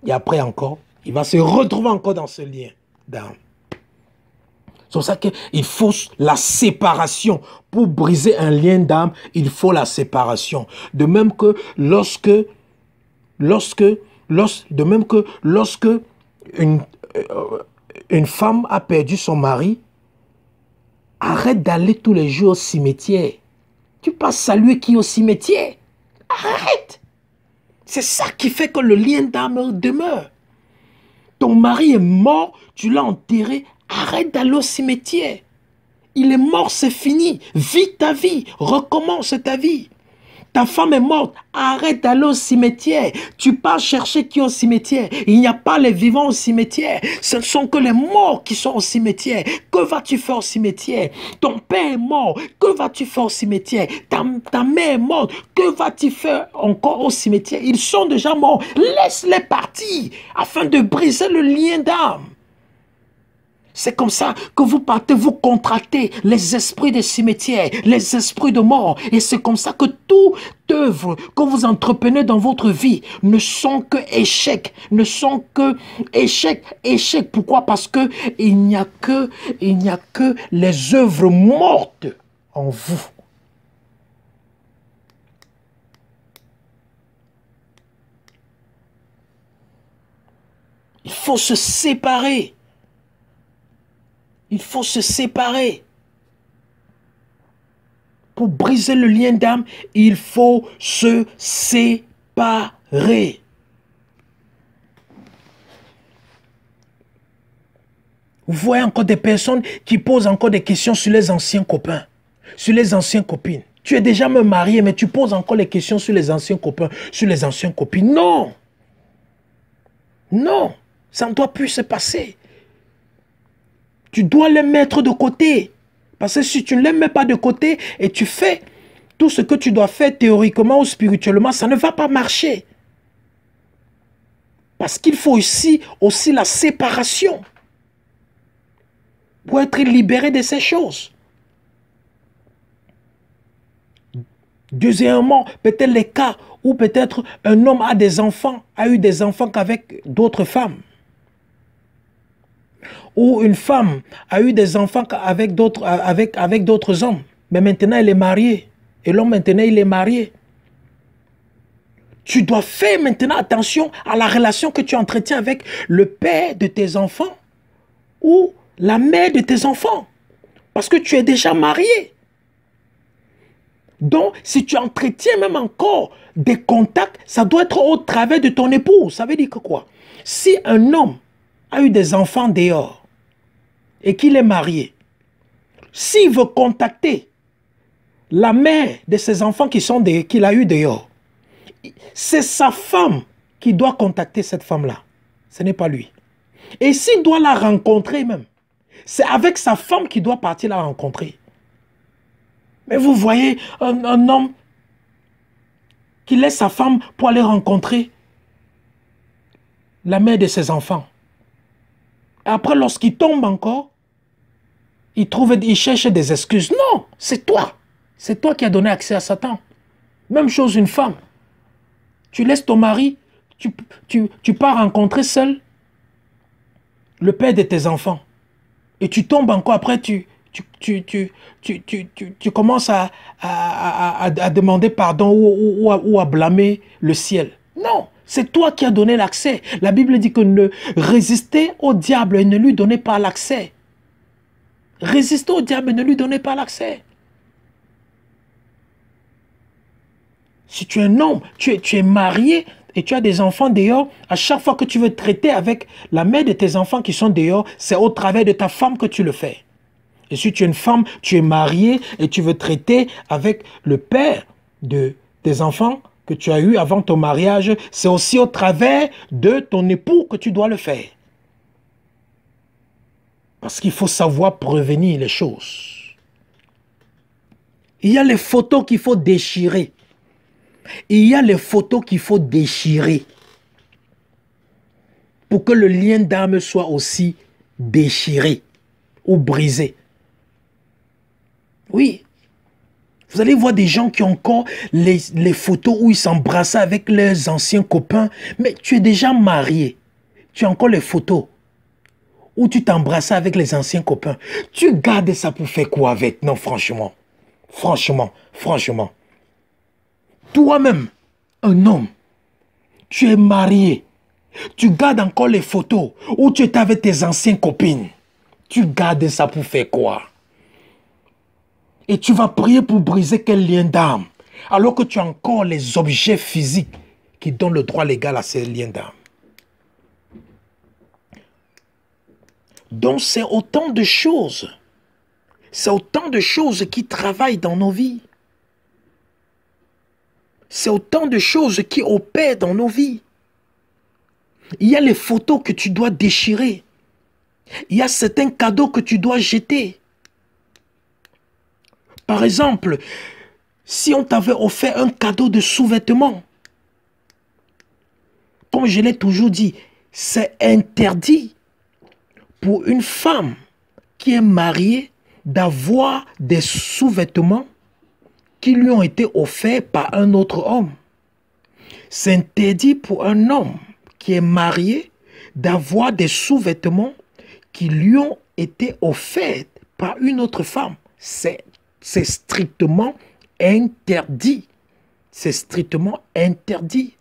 Et après encore, il va se retrouver encore dans ce lien d'âme. C'est pour ça qu'il faut la séparation. Pour briser un lien d'âme, il faut la séparation. De même que lorsque une femme a perdu son mari, arrête d'aller tous les jours au cimetière. Tu passes saluer qui au cimetière? Arrête! C'est ça qui fait que le lien d'âme demeure. Ton mari est mort, tu l'as enterré, arrête d'aller au cimetière. Il est mort, c'est fini. Vis ta vie, recommence ta vie. Ta femme est morte, arrête d'aller au cimetière. Tu pars chercher qui au cimetière? Il n'y a pas les vivants au cimetière. Ce ne sont que les morts qui sont au cimetière. Que vas-tu faire au cimetière? Ton père est mort, que vas-tu faire au cimetière? Ta mère est morte, que vas-tu faire encore au cimetière? Ils sont déjà morts. Laisse-les partir afin de briser le lien d'âme. C'est comme ça que vous partez, vous contractez les esprits des cimetières, les esprits de mort. Et c'est comme ça que toute œuvre que vous entreprenez dans votre vie ne sont que échecs, ne sont que échecs. Pourquoi? Parce que il n'y a que les œuvres mortes en vous. Il faut se séparer. Il faut se séparer. Pour briser le lien d'âme, il faut se séparer. Vous voyez encore des personnes qui posent encore des questions sur les anciens copains, sur les anciennes copines. Tu es déjà même marié, mais tu poses encore les questions sur les anciens copains, sur les anciennes copines. Non. Non, ça ne doit plus se passer. Tu dois les mettre de côté. Parce que si tu ne les mets pas de côté et tu fais tout ce que tu dois faire théoriquement ou spirituellement, ça ne va pas marcher. Parce qu'il faut aussi la séparation pour être libéré de ces choses. Deuxièmement, peut-être les cas où peut-être un homme a des enfants, a eu des enfants qu'avec d'autres femmes. Ou une femme a eu des enfants avec d'autres hommes. Mais maintenant, elle est mariée. Et l'homme, maintenant, il est marié. Tu dois faire maintenant attention à la relation que tu entretiens avec le père de tes enfants ou la mère de tes enfants. Parce que tu es déjà marié. Donc, si tu entretiens même encore des contacts, ça doit être au travers de ton époux. Ça veut dire que quoi? Si un homme a eu des enfants dehors et qu'il est marié, s'il veut contacter la mère de ses enfants qu'il a eu dehors, c'est sa femme qui doit contacter cette femme-là. Ce n'est pas lui. Et s'il doit la rencontrer même, c'est avec sa femme qu'il doit partir la rencontrer. Mais vous voyez un homme qui laisse sa femme pour aller rencontrer la mère de ses enfants. Et après, lorsqu'il tombe encore, il cherche des excuses. Non, c'est toi. C'est toi qui as donné accès à Satan. Même chose une femme. Tu laisses ton mari, tu pars rencontrer seul le père de tes enfants. Et tu tombes encore après, tu commences à demander pardon ou à blâmer le ciel. Non, c'est toi qui as donné l'accès. La Bible dit que ne résistez au diable et ne lui donnez pas l'accès. Résistez au diable et ne lui donnez pas l'accès. Si tu es un homme, tu es marié et tu as des enfants dehors, à chaque fois que tu veux traiter avec la mère de tes enfants qui sont dehors, c'est au travers de ta femme que tu le fais. Et si tu es une femme, tu es mariée et tu veux traiter avec le père de tes enfants que tu as eu avant ton mariage, c'est aussi au travers de ton époux que tu dois le faire. Parce qu'il faut savoir prévenir les choses. Il y a les photos qu'il faut déchirer. Il y a les photos qu'il faut déchirer pour que le lien d'âme soit aussi déchiré ou brisé. Oui. Vous allez voir des gens qui ont encore les photos où ils s'embrassaient avec leurs anciens copains. Mais tu es déjà marié. Tu as encore les photos où tu t'embrassais avec les anciens copains. Tu gardes ça pour faire quoi avec? Non, franchement. Franchement. Toi-même, un homme, tu es marié. Tu gardes encore les photos où tu étais avec tes anciennes copines. Tu gardes ça pour faire quoi? Et tu vas prier pour briser quel lien d'âme? Alors que tu as encore les objets physiques qui donnent le droit légal à ces liens d'âme. Donc c'est autant de choses. C'est autant de choses qui travaillent dans nos vies. C'est autant de choses qui opèrent dans nos vies. Il y a les photos que tu dois déchirer. Il y a certains cadeaux que tu dois jeter. Par exemple, si on t'avait offert un cadeau de sous-vêtements, comme je l'ai toujours dit, c'est interdit pour une femme qui est mariée d'avoir des sous-vêtements qui lui ont été offerts par un autre homme. C'est interdit pour un homme qui est marié d'avoir des sous-vêtements qui lui ont été offerts par une autre femme. C'est strictement interdit. C'est strictement interdit.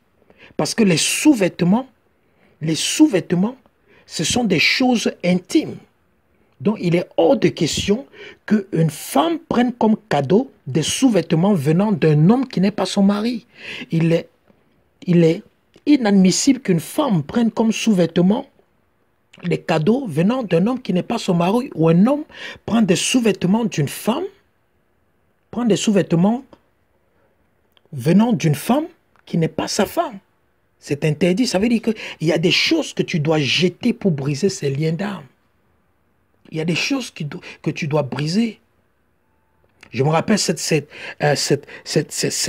Parce que les sous-vêtements, ce sont des choses intimes. Donc, il est hors de question qu'une femme prenne comme cadeau des sous-vêtements venant d'un homme qui n'est pas son mari. Il est inadmissible qu'une femme prenne comme sous-vêtements des cadeaux venant d'un homme qui n'est pas son mari, ou un homme prend des sous-vêtements d'une femme, prend des sous-vêtements venant d'une femme qui n'est pas sa femme. C'est interdit. Ça veut dire qu'il y a des choses que tu dois jeter pour briser ces liens d'âme. Il y a des choses que tu dois briser. Je me rappelle cette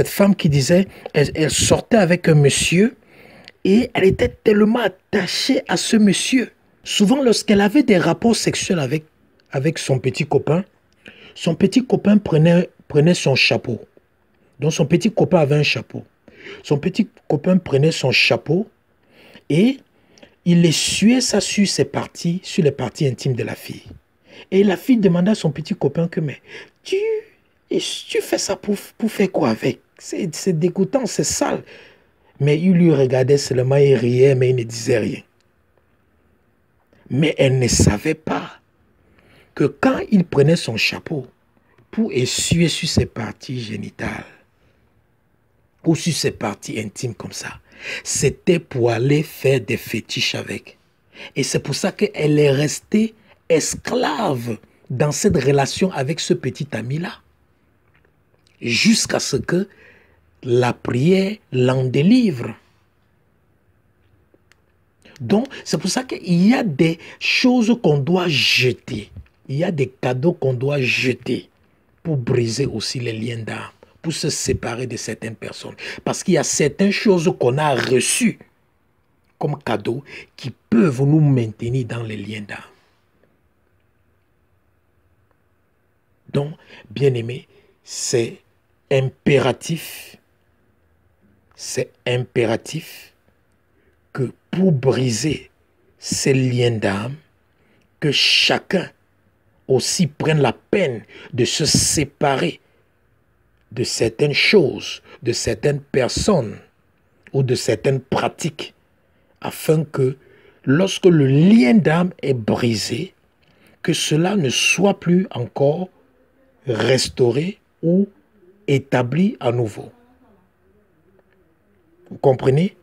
femme qui disait, elle sortait avec un monsieur et elle était tellement attachée à ce monsieur. Souvent, lorsqu'elle avait des rapports sexuels avec son petit copain prenait son chapeau. Donc son petit copain avait un chapeau. Son petit copain prenait son chapeau et il essuyait ça sur les parties intimes de la fille. Et la fille demandait à son petit copain que, mais tu fais ça pour faire quoi avec? C'est dégoûtant, c'est sale. Mais il lui regardait seulement, il riait, mais il ne disait rien. Mais elle ne savait pas que quand il prenait son chapeau pour essuyer sur ses parties génitales ou sur ses parties intimes comme ça, c'était pour aller faire des fétiches avec. Et c'est pour ça qu'elle est restée esclave dans cette relation avec ce petit ami-là. Jusqu'à ce que la prière l'en délivre. Donc, c'est pour ça qu'il y a des choses qu'on doit jeter. Il y a des cadeaux qu'on doit jeter pour briser aussi les liens d'âme, pour se séparer de certaines personnes. Parce qu'il y a certaines choses qu'on a reçues comme cadeaux qui peuvent nous maintenir dans les liens d'âme. Donc, bien aimé, c'est impératif que pour briser ces liens d'âme, que chacun aussi prenne la peine de se séparer de certaines choses, de certaines personnes ou de certaines pratiques, afin que lorsque le lien d'âme est brisé, que cela ne soit plus encore restauré ou établi à nouveau. Vous comprenez?